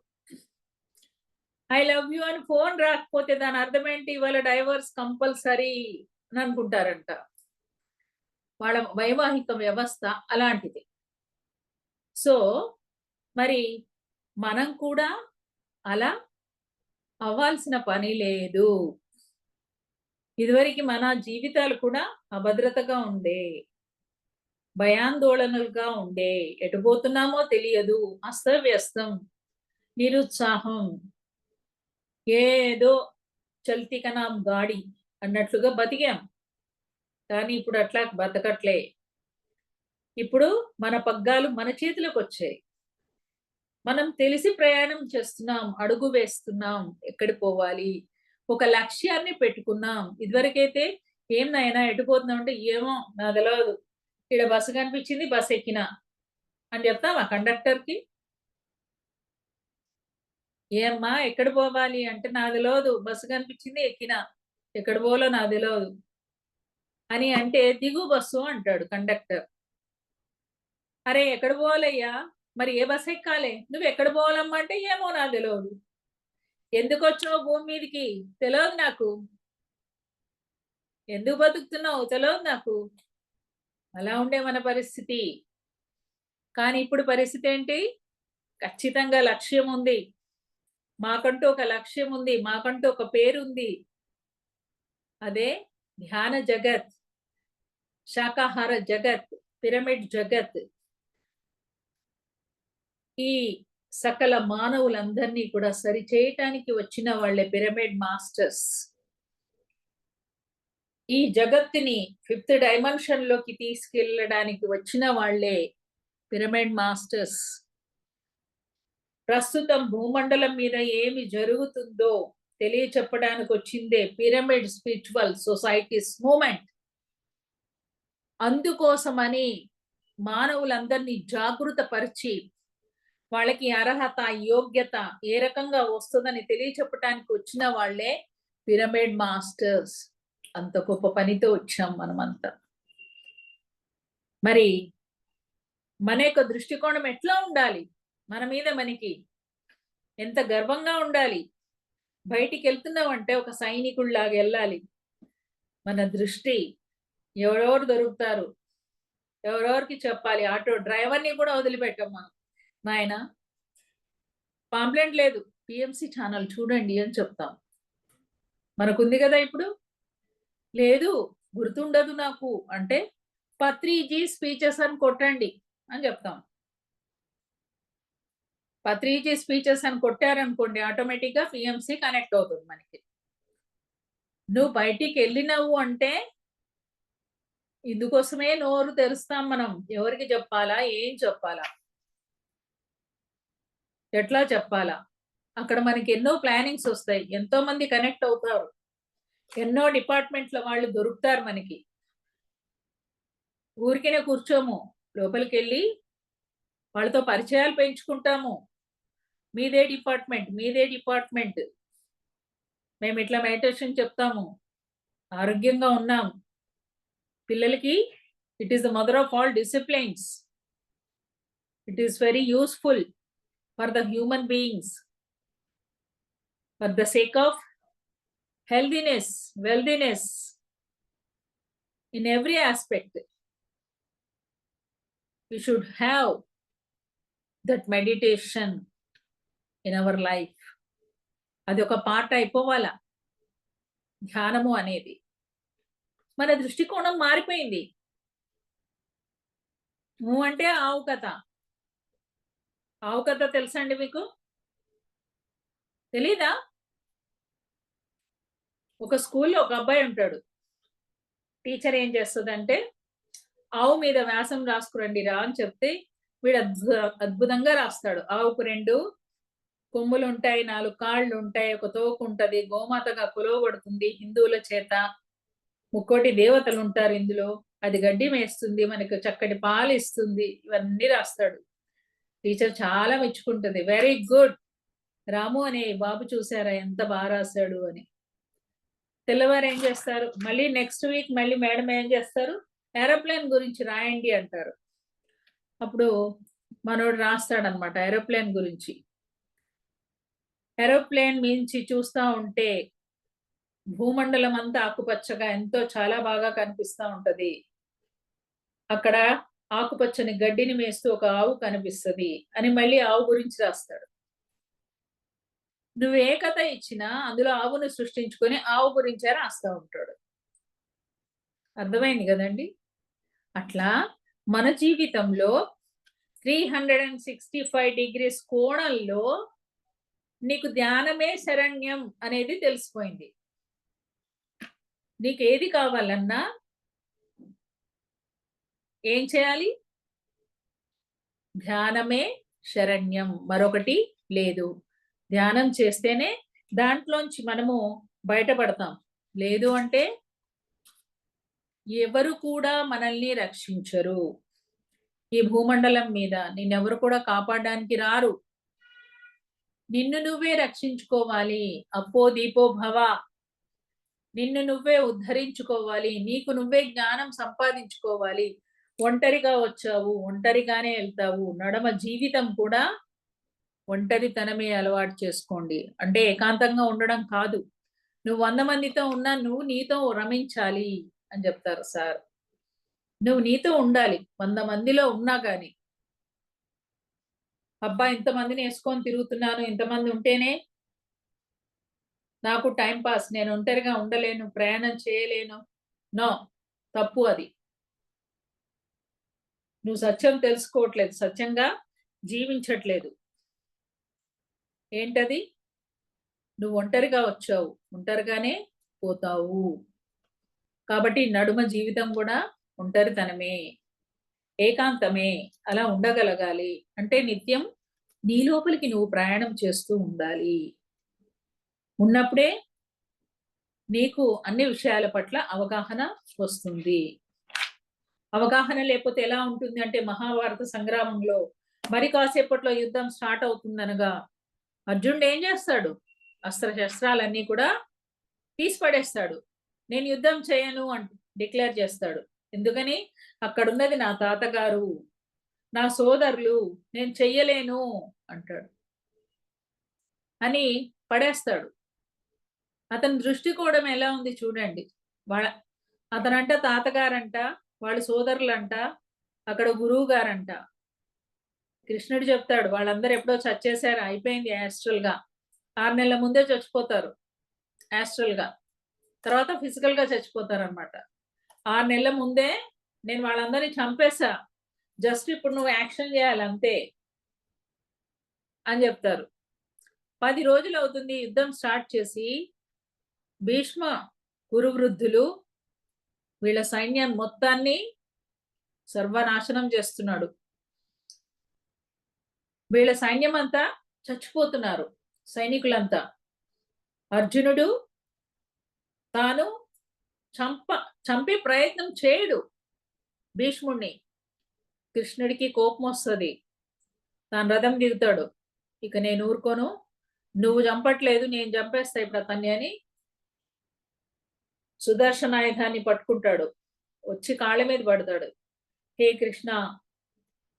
ఐ లవ్ యూ అని ఫోన్ రాకపోతే దాని అర్థం ఏంటి? ఇవాళ డైవోర్స్ కంపల్సరీ అని అనుకుంటారంట. వాళ్ళ వైవాహిక వ్యవస్థ అలాంటిది. సో, మరి మనం కూడా అలా అవ్వాల్సిన పని లేదు. ఇదివరకి మన జీవితాలు కూడా అభద్రతగా ఉండే, భయాందోళనలుగా ఉండే, ఎటు పోతున్నామో తెలియదు, అస్తవ్యస్తం, నిరుత్సాహం, ఏదో చల్తీ కా నామ్ గాడి అన్నట్లుగా బతికాం. కానీ ఇప్పుడు అట్లా బతకట్లే. ఇప్పుడు మన పగ్గాలు మన చేతిలోకొచ్చాయి. మనం తెలిసి ప్రయాణం చేస్తున్నాం. అడుగు వేస్తున్నాం. ఎక్కడ పోవాలి? ఒక లక్ష్యాన్ని పెట్టుకున్నాం. ఇదివరకైతే "ఏం నాయనా ఎటు పోతున్నావు" అంటే "ఏమో నాకు తెలవదు. ఈడ బస్సు కనిపించింది బస్ ఎక్కినా" అని చెప్తామా కండక్టర్‌కి? "ఏమ్మా ఎక్కడ పోవాలి" అంటే "నాకు తెలవదు. బస్సు కనిపించింది ఎక్కినా. ఎక్కడ పోవాలో నాకు తెలవదు" అని అంటే "దిగు బస్సు" అంటాడు కండక్టర్. "అరే ఎక్కడ పోవాలయ్యా? మరి ఏ బస్ ఎక్కాలే? నువ్వెక్కడ పోవాలమ్మా" అంటే "ఏమో నాకు తెలవదు." "ఎందుకొచ్చావు భూమి మీదకి? తెలవదు నాకు." "ఎందుకు బతుకుతున్నావు? తెలవదు నాకు." అలా ఉండే మన పరిస్థితి. కానీ ఇప్పుడు పరిస్థితి ఏంటి? ఖచ్చితంగా లక్ష్యం ఉంది. మాకంటూ ఒక లక్ష్యం ఉంది. మాకంటూ ఒక పేరుంది. అదే ధ్యాన జగత్, శాకాహార జగత్, పిరమిడ్ జగత్. ఈ సకల మానవులందరినీ కూడా సరిచేయటానికి వచ్చిన వాళ్ళే పిరమిడ్ మాస్టర్స్. ఈ జగత్తుని ఫిఫ్త్ డైమెన్షన్‌లోకి తీసుకెళ్లడానికి వచ్చిన వాళ్ళే పిరమిడ్ మాస్టర్స్. ప్రస్తుతం భూమండలం మీద ఏమి జరుగుతుందో తెలియచెప్పడానికొచ్చిందే పిరమిడ్ స్పిరిచువల్ సొసైటీస్ మూవ్‌మెంట్. అందుకోసమని మానవులందరినీ జాగృత పరిచి, వాళ్ళకి అర్హత, యోగ్యత ఏ రకంగా వస్తదని తెలియచెప్పటానికి వచ్చిన వాళ్ళే పిరమిడ్ మాస్టర్స్. అంత గొప్ప పనితో వచ్చాం మనమంతా. మరి మన యొక్క దృష్టికోణం ఎట్లా ఉండాలి? మన మీద మనకి ఎంత గర్వంగా ఉండాలి? బయటికెళ్తున్నామంటే ఒక సైనికుడిలాగా ఎళ్ళాలి. మన దృష్టి ఎవరెవరు దొరుకుతారు? ఎవరెవరికి చెప్పాలి? ఆటో డ్రైవర్‌ని కూడా వదిలిపెట్టం మనం. నాయనా పాంప్లెంట్ లేదు. పీఎంసీ ఛానల్ చూడండి అని చెప్తాం. మనకుంది గదా ఇప్పుడు. లేదు గుర్తుండదు నాకు అంటే పత్రిజీ స్పీచెస్ అని కొట్టండి అని చెప్తాం. పత్రిజీ స్పీచెస్ అని కొట్టారనుకోండి ఆటోమేటిక్‌గా పీఎంసీ కనెక్ట్ అవుతుంది మనకి. నువ్వు బయటికెళ్ళినావు అంటే ఇందుకోసమే నోరు తెరుస్తాం మనం. ఎవరికి చెప్పాలా? ఏం చెప్పాలా? ఎట్లా చెప్పాలా? అక్కడ మనకి ఎన్నో ప్లానింగ్స్ ఒస్తాయి. ఎంతో మంది కనెక్ట్ అవుతారు. ఎన్నో డిపార్ట్‌మెంట్‌ల వాళ్ళు దొరుకుతారు మనకి. ఊరికేనే కూర్చోము. లోపలికెళ్ళి వాళ్ళతో పరిచయాలు పెంచుకుంటాము. మీదే డిపార్ట్‌మెంట్, మీదే డిపార్ట్‌మెంట్. మేమిట్లా మెడిటేషన్ చెప్తాము. ఆరోగ్యంగా ఉన్నాం. పిల్లలకి it is the mother of all disciplines. It is very useful for the human beings. For the sake of healthiness, wealthiness in every aspect. We should have that meditation in our life. అది ఒక part అయిపోవాలా ధ్యానము అనేది. మన దృష్టికోణం మారిపోయింది. నువ్వు అంటే ఆవు కథ. ఆవు కథ తెలుసా అండి మీకు? తెలీదా? ఒక స్కూల్‌లో ఒక అబ్బాయి ఉంటాడు. టీచర్ ఏం చేస్తదంటే, ఆవు మీద వ్యాసం రాసుకురండిరా అని చెప్తే, వీడు అద్భుతంగా రాస్తాడు. ఆవుకు 2 కొమ్ములుంటాయి, 4 కాళ్ళుంటాయి, ఒక తోకుంటది, గోమాతగా కొలవబడుతుంది హిందువుల చేత. ముక్కోటి దేవతలుంటారు ఇందులో. అది గడ్డి మేస్తుంది, మనకు చక్కటి పాలిస్తుంది. ఇవన్నీ రాస్తాడు. టీచర్ చాలా మెచ్చుకుంటది. Very good. రాము అనే బాబు చూసారా ఎంత బాగా రాశాడు అని. తెల్లవారు ఏం చేస్తారు, మళ్ళీ నెక్స్ట్ వీక్ మళ్ళీ మేడం ఏం చేస్తారు, ఏరోప్లేన్ గురించి రాయండి అంటారు. అప్పుడు మనోడు రాస్తాడనమాట ఏరోప్లేన్ గురించి. ఏరోప్లేన్ మించి చూస్తా ఉంటే భూమండలం అంతా ఆకుపచ్చగా ఎంతో చాలా బాగా కనిపిస్తా ఉంటది. అక్కడ ఆకుపచ్చని గడ్డిని మేస్తూ ఒక ఆవు కనిపిస్తది అని మళ్ళీ ఆవు గురించి రాస్తాడు. నువ్వు ఏ కథ ఇచ్చినా అందులో ఆవును సృష్టించుకొని ఆవు గురించే రాస్తా ఉంటాడు. అర్థమైంది కదండి. అట్లా మన జీవితంలో 365 డిగ్రీస్ కోణంలో నీకు ధ్యానమే శరణ్యం అనేది తెలిసిపోయింది. నీకు ఏది కావాలన్నా ఏం చేయాలి, ధ్యానమే శరణ్యం, మరొకటి లేదు. ధ్యానం చేస్తేనే దాంట్లోంచి మనము బయటపడతాం. లేదు అంటే ఎవరు కూడా మనల్ని రక్షించరు. ఈ భూమండలం మీద నిన్నెవరు కూడా కాపాడడానికి రారు. నిన్ను నువ్వే రక్షించుకోవాలి. అప్పో దీపో భవ. నిన్ను నువ్వే ఉద్ధరించుకోవాలి. నీకు నువ్వే జ్ఞానం సంపాదించుకోవాలి. ఒంటరిగా వచ్చావు, ఒంటరిగానే వెళ్తావు. నడమ జీవితం కూడా ఒంటరితనమే అలవాటు చేసుకోండి. అంటే ఏకాంతంగా ఉండడం కాదు. నువ్వు 100 మందితో ఉన్నా నువ్వు నీతో రమించాలి అని చెప్తారు సార్. నువ్వు నీతో ఉండాలి 100 మందిలో ఉన్నా గాని. అబ్బా! ఇంతమందిని యేసుకొని తిరుగుతున్నాను, ఇంతమంది ఉంటేనే నాకు టైమ్ పాస్. నేను ఒంటరిగా ఉండలేను, ప్రయాణం చేయలేను. నో. తప్పు అది. నువ్వు సత్యం తెలుసుకోవట్లేదు. సత్యంగా జీవించట్లేదు. ఏంటది? నువ్వు ఒంటరిగా వచ్చావు. ఒంటరిగానే పోతావు. కాబట్టి నడుమ జీవితం కూడా ఒంటరితనమే. ఏకాంతమే. అలా ఉండగలగాలి. అంటే నిత్యం నీ లోపలికి నువ్వు ప్రయాణం చేస్తూ ఉండాలి. ఉన్నప్పుడే నీకు అన్ని విషయాల పట్ల అవగాహన వస్తుంది. అవగాహన లేకపోతే ఎలా ఉంటుంది అంటే మహాభారత సంగ్రామంలో మరి కాసేపట్లో యుద్ధం స్టార్ట్ అవుతుందనగా అర్జునుడు ఏం చేస్తాడు? అస్త్రశస్త్రాలన్నీ కూడా తీసి పడేస్తాడు. నేను యుద్ధం చేయను అంటూ డిక్లేర్ చేస్తాడు. ఎందుకని? అక్కడున్నది నా తాతగారు, నా సోదరులు, నేను చెయ్యలేను అంటాడు. అని పడేస్తాడు. అతని దృష్టికోణం ఎలా ఉంది చూడండి. వాళ్ళ అతనంట తాతగారంట, వాళ్ళ సోదరులంట, అక్కడ గురువు గారంట. కృష్ణుడు చెప్తాడు వాళ్ళందరూ ఎప్పుడో చచ్చేసారు, అయిపోయింది యాస్ట్రల్‌గా. 6 నెలల ముందే చచ్చిపోతారు యాస్ట్రల్‌గా. తర్వాత ఫిజికల్‌గా చచ్చిపోతారనమాట. 6 నెలల ముందే నేను వాళ్ళందరిని చంపేసా. జస్ట్ ఇప్పుడు నువ్వు యాక్షన్ చేయాలి అంతే అని చెప్తారు. 10 రోజులవుతుంది యుద్ధం స్టార్ట్ చేసి. భీష్మ, కురువృద్ధులు వీళ్ళ సైన్యం మొత్తాన్ని సర్వనాశనం చేస్తున్నాడు. వీళ్ళ సైన్యమంతా చచ్చిపోతున్నారు సైనికులంతా. అర్జునుడు తాను చంపే ప్రయత్నం చేయడు భీష్ముడిని. కృష్ణుడికి కోపం వస్తది. తాను రథం దిగుతాడు. ఇక నేను ఊరుకోను. నువ్వు చంపట్లేదు, నేను చంపేస్తా ఇప్పుడు అతన్ని అని సుదర్శనాయుధాన్ని పట్టుకుంటాడు. వచ్చి కాళ్ళ మీద పడతాడు. హే కృష్ణ,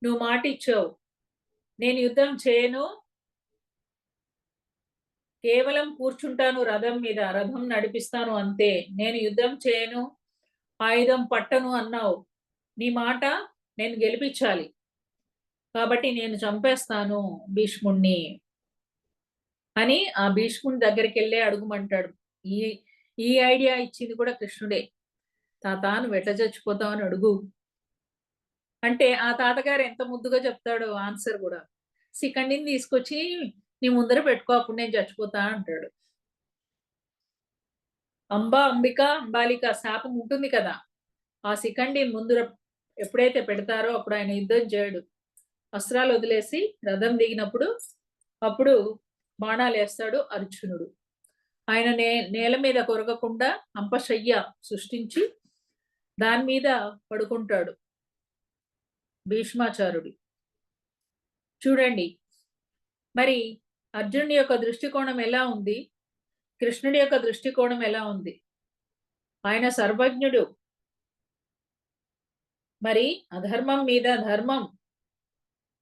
నువ్వు మాట ఇచ్చావు. నేను యుద్ధం చేయను. కేవలం కూర్చుంటాను రథం మీద. రథం నడిపిస్తాను అంతే. నేను యుద్ధం చేయను. ఆయుధం పట్టను అన్నావు. నీ మాట నేను గెలిపించాలి. కాబట్టి నేను చంపేస్తాను భీష్ముణ్ణి అని ఆ భీష్ముని దగ్గరికెళ్ళే అడుగుమంటాడు. ఈ ఈ ఐడియా ఇచ్చింది కూడా కృష్ణుడే. తాత నువ్వు ఎట్లా చచ్చిపోతావు అని అడుగు. అంటే ఆ తాతగారు ఎంత ముద్దుగా చెప్తాడో ఆన్సర్ కూడా. శిఖండిని తీసుకొచ్చి నీ ముందర పెట్టుకో, అప్పుడు నేను చచ్చిపోతా అంటాడు. అంబా, అంబిక, అంబాలిక శాపం ఉంటుంది కదా. ఆ శిఖండి ముందర ఎప్పుడైతే పెడతారో అప్పుడు ఆయన యుద్ధం చేయడు. అస్త్రాలు వదిలేసి రథం దిగినప్పుడు అప్పుడు బాణాలేస్తాడు అర్జునుడు. ఆయన నేల మీద కొరగకుండా అంపశయ్య సృష్టించి దాని మీద పడుకుంటాడు భీష్మాచార్యుడు. చూడండి మరి అర్జునుడి యొక్క దృష్టికోణం ఎలా ఉంది, కృష్ణుడి యొక్క దృష్టికోణం ఎలా ఉంది? ఆయన సర్వజ్ఞుడు. మరి అధర్మం మీద ధర్మం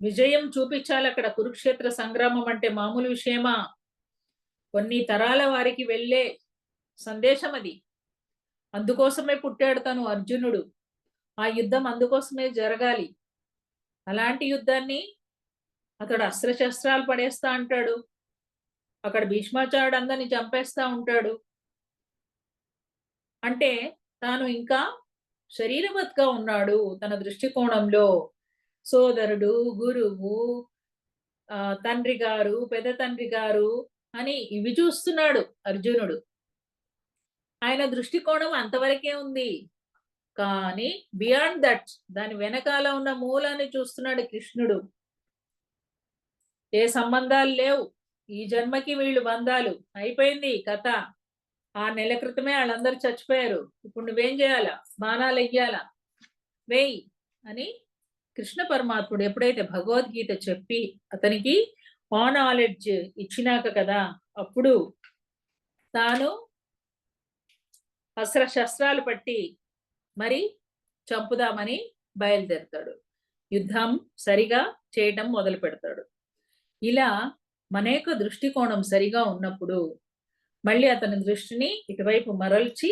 విజయం చూపించాలి. అక్కడ కురుక్షేత్ర సంగ్రామం అంటే మామూలు విషయమా? కొన్ని తరాల వారికి వెళ్ళే సందేశం అది. అందుకోసమే పుట్టాడు తను అర్జునుడు. ఆ యుద్ధం అందుకోసమే జరగాలి. అలాంటి యుద్ధాన్ని అతడు అస్త్రశస్త్రాలు పడేస్తా అంటాడు. అక్కడ భీష్మాచార్యుడు అందరిని చంపేస్తా ఉంటాడు. అంటే తాను ఇంకా శరీరవత్గా ఉన్నాడు తన దృష్టికోణంలో. సోదరుడు, గురువు, తండ్రి గారు, పెద్ద తండ్రి గారు అని ఇవి చూస్తున్నాడు అర్జునుడు. ఆయన దృష్టికోణం అంతవరకే ఉంది. కానీ బియాండ్ దట్, దాని వెనకాల ఉన్న మూలాన్ని చూస్తున్నాడు కృష్ణుడు. ఏ సంబంధాలు లేవు. ఈ జన్మకి వీళ్ళు బంధాలు. అయిపోయింది కథ. 6 నెలల క్రితమే వాళ్ళందరూ చచ్చిపోయారు. ఇప్పుడు నువ్వేం చేయాలా? బాణాలు ఎయ్యాలా? వేయి అని కృష్ణ పరమాత్ముడు ఎప్పుడైతే భగవద్గీత చెప్పి అతనికి నాలెడ్జ్ ఇచ్చినాక కదా అప్పుడు తాను అస్త్ర శస్త్రాలు పట్టి మరి చంపుదామని బయలుదేరుతాడు. యుద్ధం సరిగా చేయటం మొదలు పెడతాడు. ఇలా మన యొక్క దృష్టికోణం సరిగా ఉన్నప్పుడు మళ్ళీ అతని దృష్టిని ఇటువైపు మరల్చి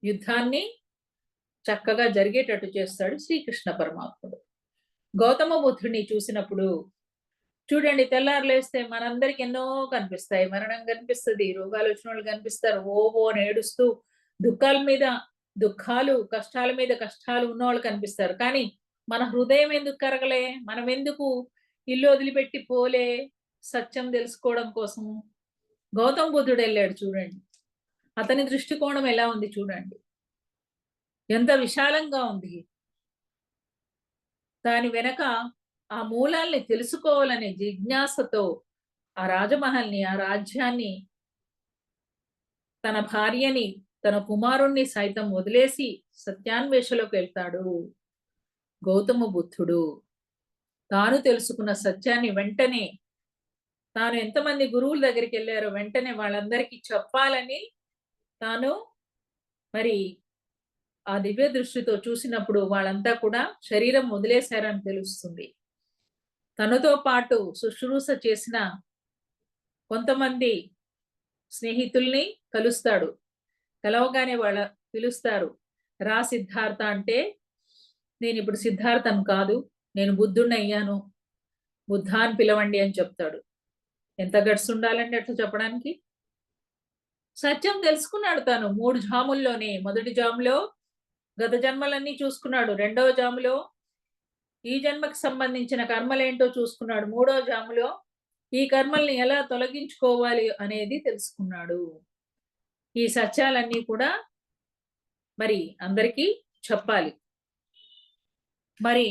యుద్ధాన్ని చక్కగా జరిగేటట్టు చేస్తాడు శ్రీకృష్ణ పరమాత్ముడు. గౌతమ బుద్ధుడిని చూసినప్పుడు చూడండి, తెల్లారులేస్తే మనందరికి ఎన్నో కనిపిస్తాయి. మరణం కనిపిస్తుంది, రోగాలు వచ్చిన వాళ్ళు కనిపిస్తారు, ఓహో అని ఏడుస్తూ దుఃఖాల మీద దుఃఖాలు, కష్టాల మీద కష్టాలు ఉన్నవాళ్ళు కనిపిస్తారు. కానీ మన హృదయం ఎందుకు కరగలే? మనం ఎందుకు ఇల్లు వదిలిపెట్టి పోలే? సత్యం తెలుసుకోవడం కోసం గౌతమ బుద్ధుడు వెళ్ళాడు చూడండి. అతని దృష్టికోణం ఎలా ఉంది చూడండి, ఎంత విశాలంగా ఉంది. దాని వెనక ఆ మూలాల్ని తెలుసుకోవాలనే జిజ్ఞాసతో ఆ రాజమహల్ని, ఆ రాజ్యాన్ని, తన భార్యని, తన కుమారుణ్ణి సైతం వదిలేసి సత్యాన్వేషలోకి వెళ్తాడు గౌతమ బుద్ధుడు. తాను తెలుసుకున్న సత్యాన్ని వెంటనే, తాను ఎంతమంది గురువుల దగ్గరికి వెళ్ళారో వెంటనే వాళ్ళందరికీ చెప్పాలని తాను మరి ఆ దివ్య దృష్టితో చూసినప్పుడు వాళ్ళంతా కూడా శరీరం వదిలేశారని తెలుస్తుంది. తనతో పాటు శుశ్రూష చేసిన కొంతమంది స్నేహితుల్ని కలుస్తాడు. కలవగానే వాళ్ళ పిలుస్తారు, రా సిద్ధార్థ అంటే, నేను ఇప్పుడు సిద్ధార్థను కాదు, నేను బుద్ధుణ్ణి అయ్యాను, బుద్ధ అని పిలవండి అని చెప్తాడు. ఎంత గట్స్ ఉండాలండి అట్లా చెప్పడానికి? సత్యం తెలుసుకున్నాడు తాను 3 జాముల్లోనే. మొదటి జాములో గత జన్మలన్నీ చూసుకున్నాడు. రెండవ జాములో ఈ జన్మకి సంబంధించిన కర్మలేంటో చూసుకున్నాడు. మూడో జాములో ఈ కర్మల్ని ఎలా తొలగించుకోవాలి అనేది తెలుసుకున్నాడు. ఈ సత్యాలన్నీ కూడా మరి అందరికీ చెప్పాలి. మరి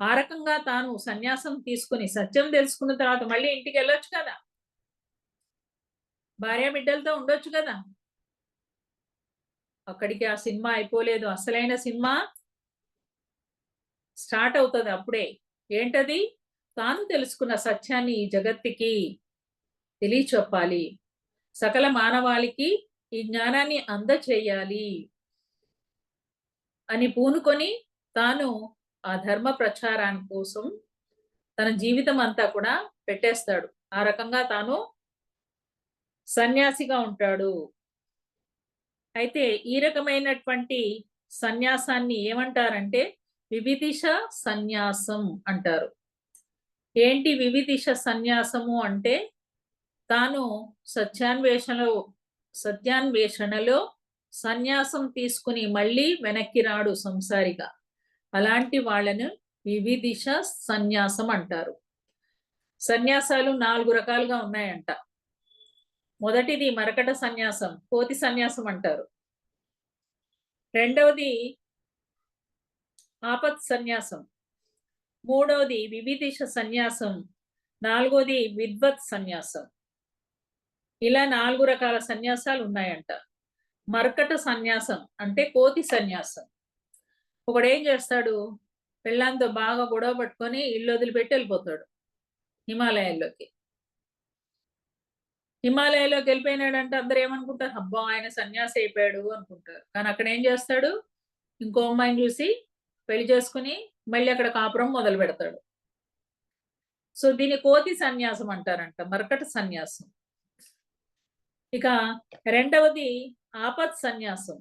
ఆ రకంగా తాను సన్యాసం తీసుకుని సత్యం తెలుసుకున్న తర్వాత మళ్ళీ ఇంటికి వెళ్ళొచ్చు కదా, భార్య బిడ్డలతో ఉండొచ్చు కదా. అక్కడికి ఆ సినిమా అయిపోలేదు. అసలైన సినిమా స్టార్ట్ అవుతుంది అప్పుడే. ఏంటది? తాను తెలుసుకున్న సత్యాన్ని ఈ జగత్తుకి తెలియచెప్పాలి, సకల మానవాళికి ఈ జ్ఞానాన్ని అందచేయాలి అని పూనుకొని తాను ఆ ధర్మ ప్రచారాని కోసం తన జీవితం అంతా కూడా పెట్టేస్తాడు. ఆ రకంగా తాను సన్యాసిగా ఉంటాడు. అయితే ఈ రకమైనటువంటి సన్యాసాన్ని ఏమంటారంటే వివిధిష సన్యాసం అంటారు. ఏంటి వివిధిష సన్యాసము అంటే, తాను సత్యాన్వేషణలో సన్యాసం తీసుకుని మళ్ళీ వెనక్కి రాడు సంసారిగా. అలాంటి వాళ్ళను వివిధిష సన్యాసం అంటారు. సన్యాసాలు 4 రకాలుగా ఉన్నాయంట. మొదటిది మరకట సన్యాసం, కోతి సన్యాసం అంటారు. రెండవది ఆపత్ సన్యాసం, మూడవది వివిధిష సన్యాసం, నాలుగోది విద్వత్ సన్యాసం. ఇలా 4 రకాల సన్యాసాలు ఉన్నాయంట. మర్కట సన్యాసం అంటే కోతి సన్యాసం. ఒకడేం చేస్తాడు, పెళ్ళాంతో బాగా గొడవ పట్టుకొని ఇల్లు వదిలిపెట్టి వెళ్ళిపోతాడు హిమాలయాల్లోకి. హిమాలయాలోకి వెళ్ళిపోయినాడంటే అందరూ ఏమనుకుంటారు, అబ్బా ఆయన సన్యాసి అయిపోయాడు అనుకుంటారు. కానీ అక్కడ ఏం చేస్తాడు, ఇంకో అమ్మాయిని చూసి పెళ్లి చేసుకుని మళ్ళీ అక్కడ కాపురం మొదలు పెడతాడు. సో దీన్ని కోతి సన్యాసం అంటారంట, మరకట సన్యాసం. ఇక రెండవది ఆపత్ సన్యాసం.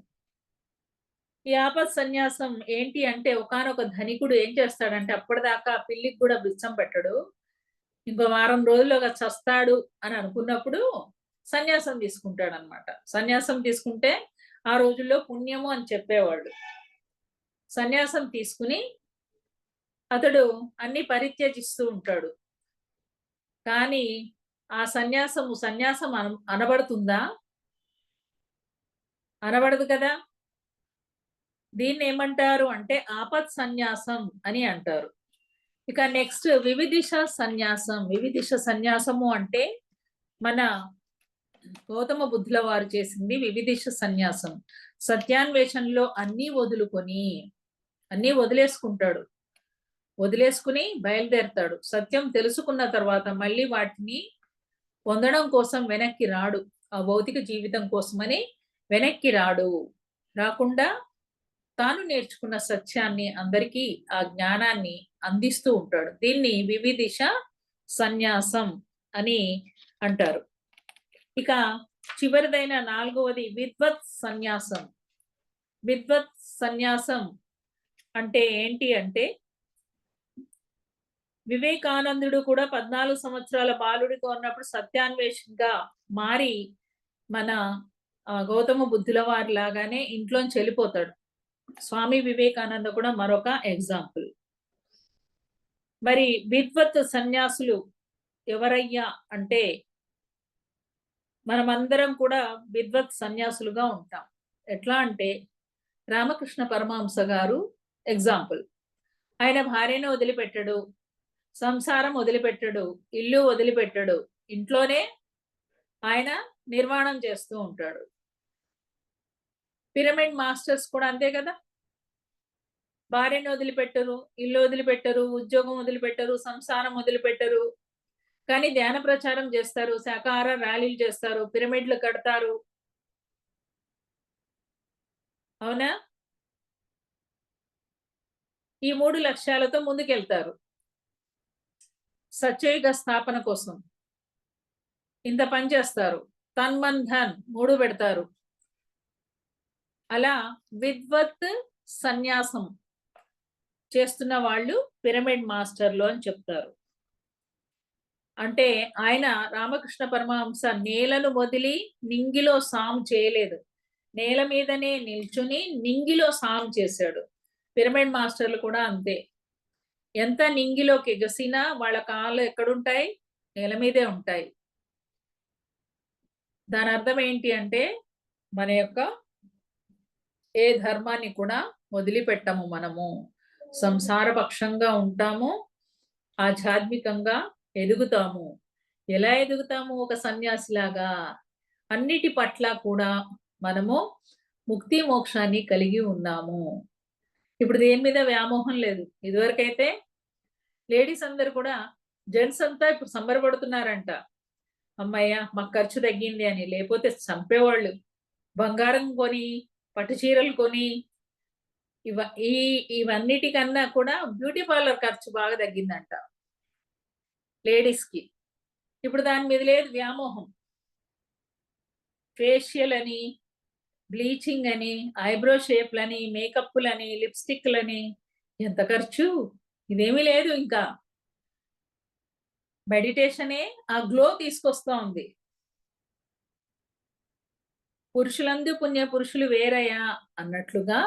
ఈ ఆపత్ సన్యాసం ఏంటి అంటే, ఒకానొక ధనికుడు ఏం చేస్తాడంటే, అప్పటిదాకా పిల్లికి కూడా బిచ్చం పెట్టడు. ఇంకో వారం రోజుల్లోగా చస్తాడు అని అనుకున్నప్పుడు సన్యాసం తీసుకుంటాడనమాట. సన్యాసం తీసుకుంటే ఆ రోజుల్లో పుణ్యము అని చెప్పేవాళ్ళు. సన్యాసం తీసుకుని అతడు అన్ని పరిత్యజిస్తూ ఉంటాడు. కానీ ఆ సన్యాసం అనబడుతుందా? అనబడదు కదా! దీన్నేమంటారు అంటే ఆపత్ సన్యాసం అని అంటారు. ఇక నెక్స్ట్ వివిదిష సన్యాసం. వివిదిష సన్యాసము అంటే మన గౌతమ బుద్ధుల వారు చేసింది వివిదిష సన్యాసం. సత్యాన్వేషణలో అన్నీ వదులుకొని, అన్నీ వదిలేసుకుంటాడు. వదిలేసుకుని బయలుదేరతాడు. సత్యం తెలుసుకున్న తర్వాత మళ్ళీ వాటిని పొందడం కోసం వెనక్కి రాడు. ఆ భౌతిక జీవితం కోసమని వెనక్కి రాడు. రాకుండా తాను నేర్చుకున్న సత్యాన్ని అందరికీ ఆ జ్ఞానాన్ని అందిస్తూ ఉంటాడు. దీన్ని వివిదిష సన్యాసం అని అంటారు. ఇక చివరిదైన నాలుగవది విద్వత్ సన్యాసం. విద్వత్ సన్యాసం అంటే ఏంటి అంటే, వివేకానందుడు కూడా 14 సంవత్సరాల బాలుడిగా ఉన్నప్పుడు సత్యాన్వేషిగా మారి మన గౌతమ బుద్ధుల వారి లాగానే ఇంట్లోంచి వెళ్ళిపోతాడు. స్వామి వివేకానంద కూడా మరొక ఎగ్జాంపుల్. మరి విద్వత్ సన్యాసులు ఎవరయ్యా అంటే, మనమందరం కూడా విద్వత్ సన్యాసులుగా ఉంటాం. ఎట్లా అంటే రామకృష్ణ పరమహంస గారు ఎగ్జాంపుల్. ఆయన భార్యను వదిలిపెట్టడు, సంసారం వదిలిపెట్టడు, ఇల్లు వదిలిపెట్టడు. ఇంట్లోనే ఆయన నిర్మాణం చేస్తూ ఉంటాడు. పిరమిడ్ మాస్టర్స్ కూడా అంతే కదా! భార్యను వదిలిపెట్టరు, ఇల్లు వదిలిపెట్టరు, ఉద్యోగం వదిలిపెట్టరు, సంసారం వదిలిపెట్టరు. కానీ ధ్యాన ప్రచారం చేస్తారు, శాకాహార ర్యాలీలు చేస్తారు, పిరమిడ్లు కడతారు. అవునా? ఈ 3 లక్ష్యాలతో ముందుకెళ్తారు. సత్యయుగ స్థాపన కోసం ఇంత పని చేస్తారు. తన్, మన్, ధన్ 3 పెడతారు. అలా విద్వత్ సన్యాసం చేస్తున్న వాళ్ళు పిరమిడ్ మాస్టర్లు అని చెప్తారు. అంటే ఆయన రామకృష్ణ పరమహంస నేలను వదిలి నింగిలో సాము చేయలేదు. నేల మీదనే నిల్చుని నింగిలో సాము చేశాడు. పిరమిడ్ మాస్టర్లు కూడా అంతే. ఎంత నింగిలోకి ఎగసినా వాళ్ళ కాళ్ళు ఎక్కడుంటాయి? నేల మీదే ఉంటాయి. దాని అర్థం ఏంటి అంటే, మన యొక్క ఏ ధర్మాన్ని కూడా వదిలిపెట్టము మనము. సంసారపక్షంగా ఉంటాము. ఆధ్యాత్మికంగా ఎదుగుతాము. ఎలా ఎదుగుతాము? ఒక సన్యాసిలాగా. అన్నిటి పట్ల కూడా మనము ముక్తి మోక్షాన్ని కలిగి ఉన్నాము. ఇప్పుడు దేని మీద వ్యామోహం లేదు. ఇదివరకైతే లేడీస్ అందరూ కూడా, జెంట్స్ అంతా ఇప్పుడు సంబరపడుతున్నారంట. హమ్మయ్య! మాకు ఖర్చు తగ్గింది అని. లేపోతే చంపేవాళ్ళు. బంగారం కొని, పట్టు చీరలు కొని, ఇవ ఈ ఇవన్నిటికన్నా కూడా బ్యూటీ పార్లర్ ఖర్చు బాగా తగ్గిందంట లేడీస్‌కి. ఇప్పుడు దాని మీద లేదు వ్యామోహం. ఫేషియల్ అని, బ్లీచింగ్ అని, ఐబ్రో షేప్‌లని, మేకప్పులని, లిప్‌స్టిక్‌లని ఎంత ఖర్చు? ఇదేమీ లేదు ఇంకా. మెడిటేషనే ఆ గ్లో తీసుకొస్తా ఉంది. పురుషులందు పుణ్య పురుషులు వేరయ్యా అన్నట్లుగా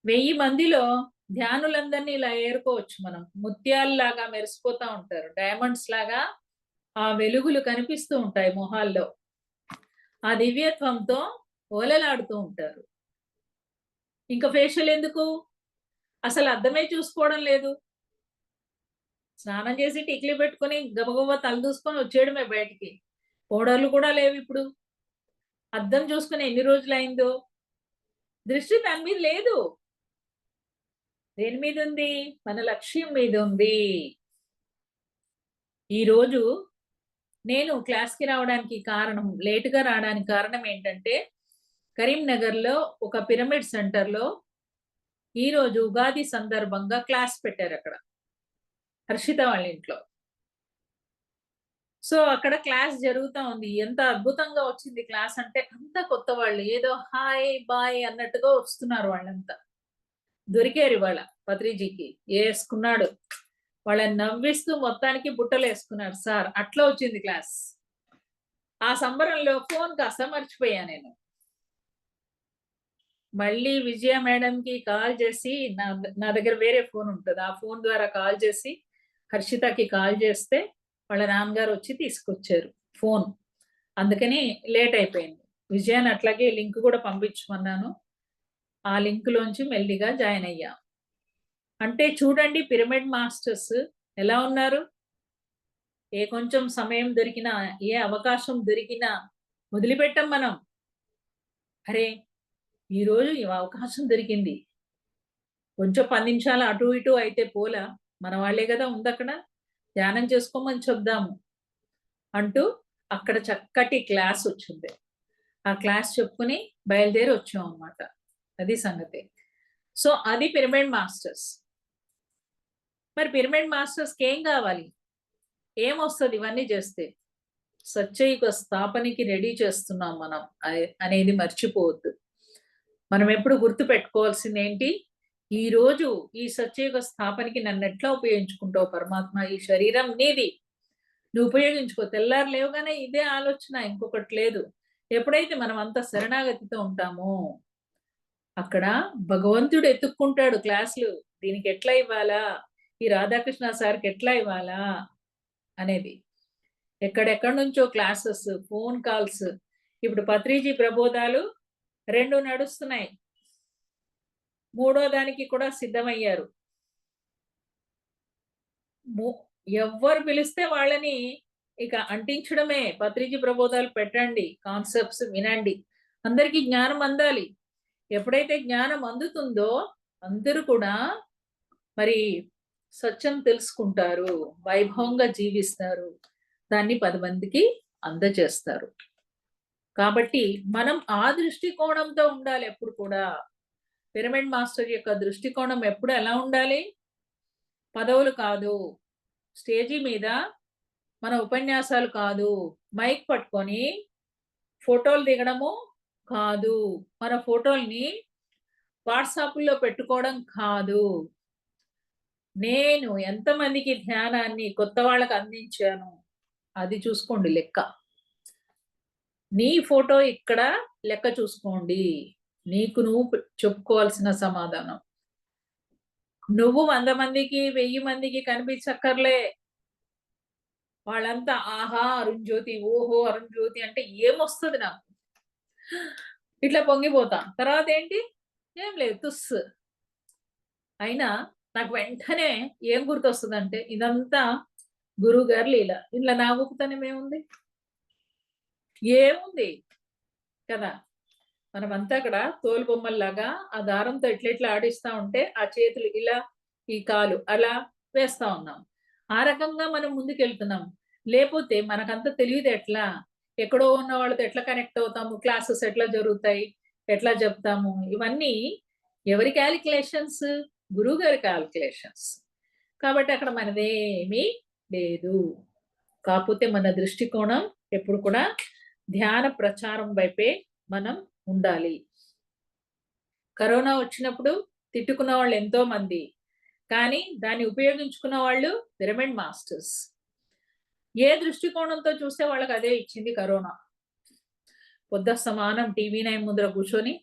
1000 మందిలో ధ్యానులందరినీ ఇలా ఏరుకోవచ్చు మనం. ముత్యాల్లాగా మెరిసిపోతా ఉంటారు. డైమండ్స్ లాగా ఆ వెలుగులు కనిపిస్తూ ఉంటాయి మొహాల్లో. ఆ దివ్యత్వంతో ఓలలాడుతూ ఉంటారు. ఇంకా ఫేషియల్ ఎందుకు? అసలు అద్దమే చూసుకోవడం లేదు. స్నానం చేసి టిక్లీ పెట్టుకొని గబగబా తల దూసుకొని వచ్చేయడమే బయటికి. పౌడర్‌లు కూడా లేవిప్పుడు. అద్దం చూసుకొని ఎన్ని రోజులయిందో. దృష్టి దాని మీద లేదు. దేని మీదుంది? మన లక్ష్యం మీదుంది. ఈరోజు నేను క్లాస్‌కి రావడానికి కారణం లేట్‌గా రావడానికి కారణం ఏంటంటే, కరీంనగర్‌లో ఒక పిరమిడ్ సెంటర్‌లో ఈరోజు ఉగాది సందర్భంగా క్లాస్ పెట్టారక్కడ. హర్షిత వాళ్ళ ఇంట్లో. సో, అక్కడ క్లాస్ జరుగుతా ఉంది. ఎంత అద్భుతంగా వచ్చింది క్లాస్ అంటే, అంతా కొత్త వాళ్ళు. ఏదో హాయ్, బాయ్ అన్నట్టుగా వస్తున్నారు వాళ్ళంతా. దొరికారు ఇవాళ పత్రిజీకి. ఏసుకున్నాడు. వాళ్ళని నవ్విస్తూ మొత్తానికి బుట్టలేసుకున్నారు సార్. అట్లా వచ్చింది క్లాస్. ఆ సంబరంలో ఫోన్ కాస్త మర్చిపోయా నేను. మళ్ళీ విజయ మేడంకి కాల్ చేసి నా దగ్గర వేరే ఫోన్ ఉంటది. ఆ ఫోన్ ద్వారా కాల్ చేసి హర్షితకి కాల్ చేస్తే వాళ్ళ నాన్నగారు వచ్చి తీసుకొచ్చారు ఫోన్. అందుకని లేట్ అయిపోయింది. విజయాని అట్లాగే లింక్ కూడా పంపించమన్నాను. ఆ లింక్‌లోంచి మెల్లిగా జాయిన్ అయ్యా. అంటే చూడండి పిరమిడ్ మాస్టర్స్ ఎలా ఉన్నారు? ఏ కొంచెం సమయం దొరికినా, ఏ అవకాశం దొరికినా వదిలిపెట్టం మనం. అరే! ఈరోజు ఈ అవకాశం దొరికింది. కొంచెం 10 నిమిషాలు అటు ఇటు అయితే పోలా. మన వాళ్ళే గదా ఉందక్కడ. ధ్యానం చేసుకోమని చెప్దాము. అంటూ అక్కడ చక్కటి క్లాసొచ్చింది. ఆ క్లాస్ చెప్పుకొని బయలుదేరి వచ్చామనమాట. అది సంగతి. సో, అది పిరమిడ్ మాస్టర్స్. మరి పిరమిడ్ మాస్టర్స్‌కేం గావాలి? ఏమొస్తది ఇవన్నీ జేస్తే? సచ్చైక స్థాపనకి రెడీ చేస్తున్నాం మనం అనేది మర్చిపోవద్దు. మనం ఎప్పుడు గుర్తుపెట్టుకోవాల్సిందేంటి? ఈరోజు ఈ సచ్చయుగ స్థాపనకి నన్నెట్లా ఉపయోగించుకుంటావు పరమాత్మ? ఈ శరీరం నీది. నువ్వు ఉపయోగించుకో. తెల్లారి లేవగానే ఇదే ఆలోచన ఇంకొకటి లేదు. ఎప్పుడైతే మనం అంత శరణాగతితో ఉంటామో, అక్కడ భగవంతుడు ఎతుక్కుంటాడు క్లాసులు. దీనికెట్లా ఇవ్వాలా? ఈ రాధాకృష్ణ సార్‌కి ఎట్లా ఇవ్వాలా? అనేది. ఎక్కడెక్కడి నుంచో క్లాసెస్, ఫోన్ కాల్స్. ఇప్పుడు పత్రిజీ ప్రబోధాలు 2 నడుస్తున్నాయి. మూడో దానికి కూడా సిద్ధమయ్యారు. ము ఎవ్వరు పిలిస్తే వాళ్ళని ఇక అంటించడమే. పత్రిజీ ప్రబోధాలు పెట్టండి. కాన్సెప్ట్స్ వినండి. అందరికీ జ్ఞానం అందాలి. ఎప్పుడైతే జ్ఞానం అందుతుందో అందరూ కూడా మరి సత్యం తెలుసుకుంటారు. వైభవంగా జీవిస్తారు. దాన్ని 10 మందికి అందజేస్తారు. కాబట్టి మనం ఆ దృష్టికోణంతో ఉండాలి ఎప్పుడు కూడా. పిరమిడ్ మాస్టర్ యొక్క దృష్టికోణం ఎప్పుడు ఎలా ఉండాలి? పదవులు కాదు. స్టేజీ మీద మన ఉపన్యాసాలు కాదు. మైక్ పట్టుకొని ఫోటోలు దిగడము కాదు. మన ఫోటోల్ని వాట్సాప్‌లో పెట్టుకోవడం కాదు. నేను ఎంతమందికి ధ్యానాన్ని కొత్త వాళ్ళకి అందించాను. అది చూసుకోండి లెక్క. నీ ఫోటో ఇక్కడ లెక్క చూసుకోండి. నీకు నువ్వు చెప్పుకోవాల్సిన సమాధానం. నువ్వు 100 మందికి, 1000 మందికి కనిపించక్కర్లే. వాళ్ళంతా ఆహా! అరుణ్‌జ్యోతి, ఓహో! అరుణ్‌జ్యోతి అంటే ఏమొస్తది నాకు? ఇట్లా పొంగిపోతా. తర్వాతేంటి? ఏం లేదు తుస్. అయినా నాకు వెంటనే ఏం గుర్తొస్తదంటే ఇదంతా గురువుగారి లీల. ఇందులో నా గొప్పతనం ఏముంది? ఏముంది? కదా! మనమంతా అక్కడ తోలుబొమ్మల్లాగా ఆ దారంతో ఇట్లా ఆడిస్తా ఉంటే, ఆ చేతులు ఇలా, ఈ కాలు అలా వేస్తా ఉన్నాం. ఆ రకంగా మనం ముందుకెళ్తున్నాం. లేపోతే మనకంత తెలివితేటలా? ఎక్కడో ఉన్న వాళ్ళతో ఎట్లా కనెక్ట్ అవుతాము? క్లాసెస్ ఎట్లా జరుగుతాయి? ఎట్లా చెప్తాము? ఇవన్నీ ఎవరి కాలిక్యులేషన్స్? గురువుగారి కాలిక్యులేషన్స్. కాబట్టి అక్కడ మనదేమీ లేదు. కాపోతే మన దృష్టికోణం ఎప్పుడు కూడా ధ్యాన ప్రచారం వైపే మనం ఉండాలి. కరోనా వచ్చినప్పుడు తిట్టుకున్న వాళ్ళు ఎంతో మంది. కానీ దాన్ని ఉపయోగించుకున్న వాళ్ళు పిరమిడ్ మాస్టర్స్. ఏ దృష్టికోణంతో చూస్తే వాళ్ళకి అదే ఇచ్చింది కరోనా. పొద్దస్తమానం టీవీ నైన్ ముందర కూర్చొని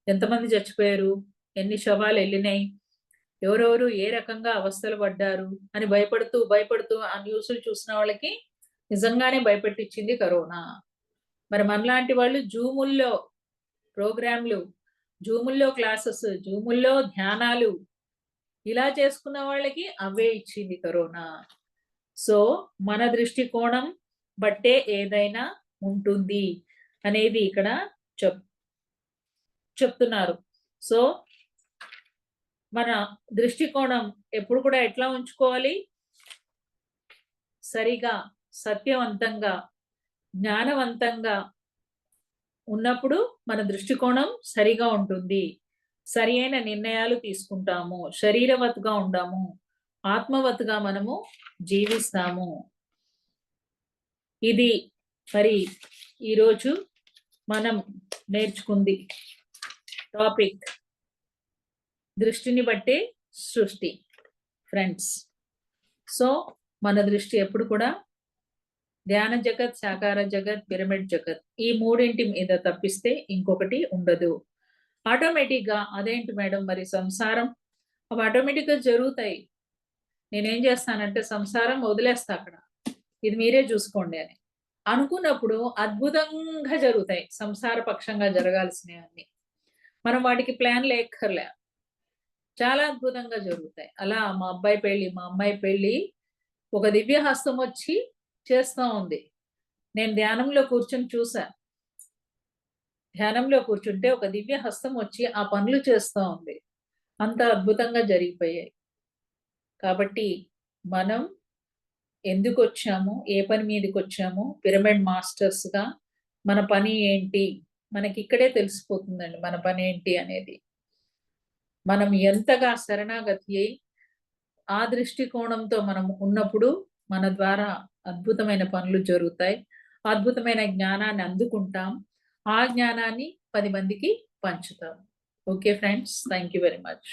ఎంతమంది చచ్చిపోయారు? ఎన్ని శవాలెళ్ళినాయి? ఎవరెవరు ఏ రకంగా అవస్థలు పడ్డారు? అని భయపడుతూ ఆ న్యూస్‌లు చూసిన వాళ్ళకి నిజంగానే భయపెట్టిచ్చింది కరోనా. మరి మనలాంటి వాళ్ళు జూముల్లో ప్రోగ్రామ్‌లు, జూముల్లో క్లాసెస్, జూముల్లో ధ్యానాలు ఇలా చేసుకున్న వాళ్ళకి అవే ఇచ్చింది కరోనా. సో, మన దృష్టికోణం బట్టే ఏదైనా ఉంటుంది అనేది ఇక్కడ చెప్ చెప్తున్నారు. సో, మన దృష్టికోణం ఎప్పుడు కూడా ఎట్లా ఉంచుకోవాలి? సరిగా సత్యవంతంగా, జ్ఞానవంతంగా ఉన్నప్పుడు మన దృష్టికోణం సరిగా ఉంటుంది. సరి అయిన నిర్ణయాలు తీసుకుంటాము. శరీరవత్తుగా ఉండము. ఆత్మవత్తుగా మనము జీవిస్తాము. ఇది మరి ఈరోజు మనం నేర్చుకుంది టాపిక్. దృష్టిని బట్టే సృష్టి ఫ్రెండ్స్. సో మన దృష్టి ఎప్పుడు కూడా ధ్యాన జగత్, సాకార జగత్, పిరమిడ్ జగత్ ఈ మూడింటి మీద తప్పిస్తే ఇంకొకటి ఉండదు. ఆటోమేటిక్‌గా అదేంటి మేడం మరి సంసారం? అవి ఆటోమేటిక్‌గా జరుగుతాయి. నేనేం చేస్తానంటే సంసారం వదిలేస్తా అక్కడ. ఇది మీరే చూసుకోండి అని. అనుకున్నప్పుడు అద్భుతంగా జరుగుతాయి. సంసార పక్షంగా జరగాల్సినవన్నీ. మనం వాటికి ప్లాన్‌లు ఎయక్కర్లే. చాలా అద్భుతంగా జరుగుతాయి. అలా మా అబ్బాయి పెళ్లి, మా అమ్మాయి పెళ్లి ఒక దివ్య హస్తం వచ్చి చేస్తా ఉంది. నేను ధ్యానంలో కూర్చొని చూసా. ధ్యానంలో కూర్చుంటే ఒక దివ్య హస్తం వచ్చి ఆ పనులు చేస్తా ఉంది. అంత అద్భుతంగా జరిగిపోయాయి. కాబట్టి మనం ఎందుకొచ్చాము? ఏ పని మీదకొచ్చాము? పిరమిడ్ మాస్టర్స్‌గా మన పని ఏంటి? మనకిక్కడే తెలిసిపోతుందండి మన పనేంటి అనేది. మనం ఎంతగా శరణాగతి అయి, ఆ దృష్టికోణంతో మనం ఉన్నప్పుడు మన ద్వారా అద్భుతమైన పనులు జరుగుతాయి. అద్భుతమైన జ్ఞానాన్ని అందుకుంటాం. ఆ జ్ఞానాన్ని 10 మందికి పంచుతాం. Okay friends. Thank you very much.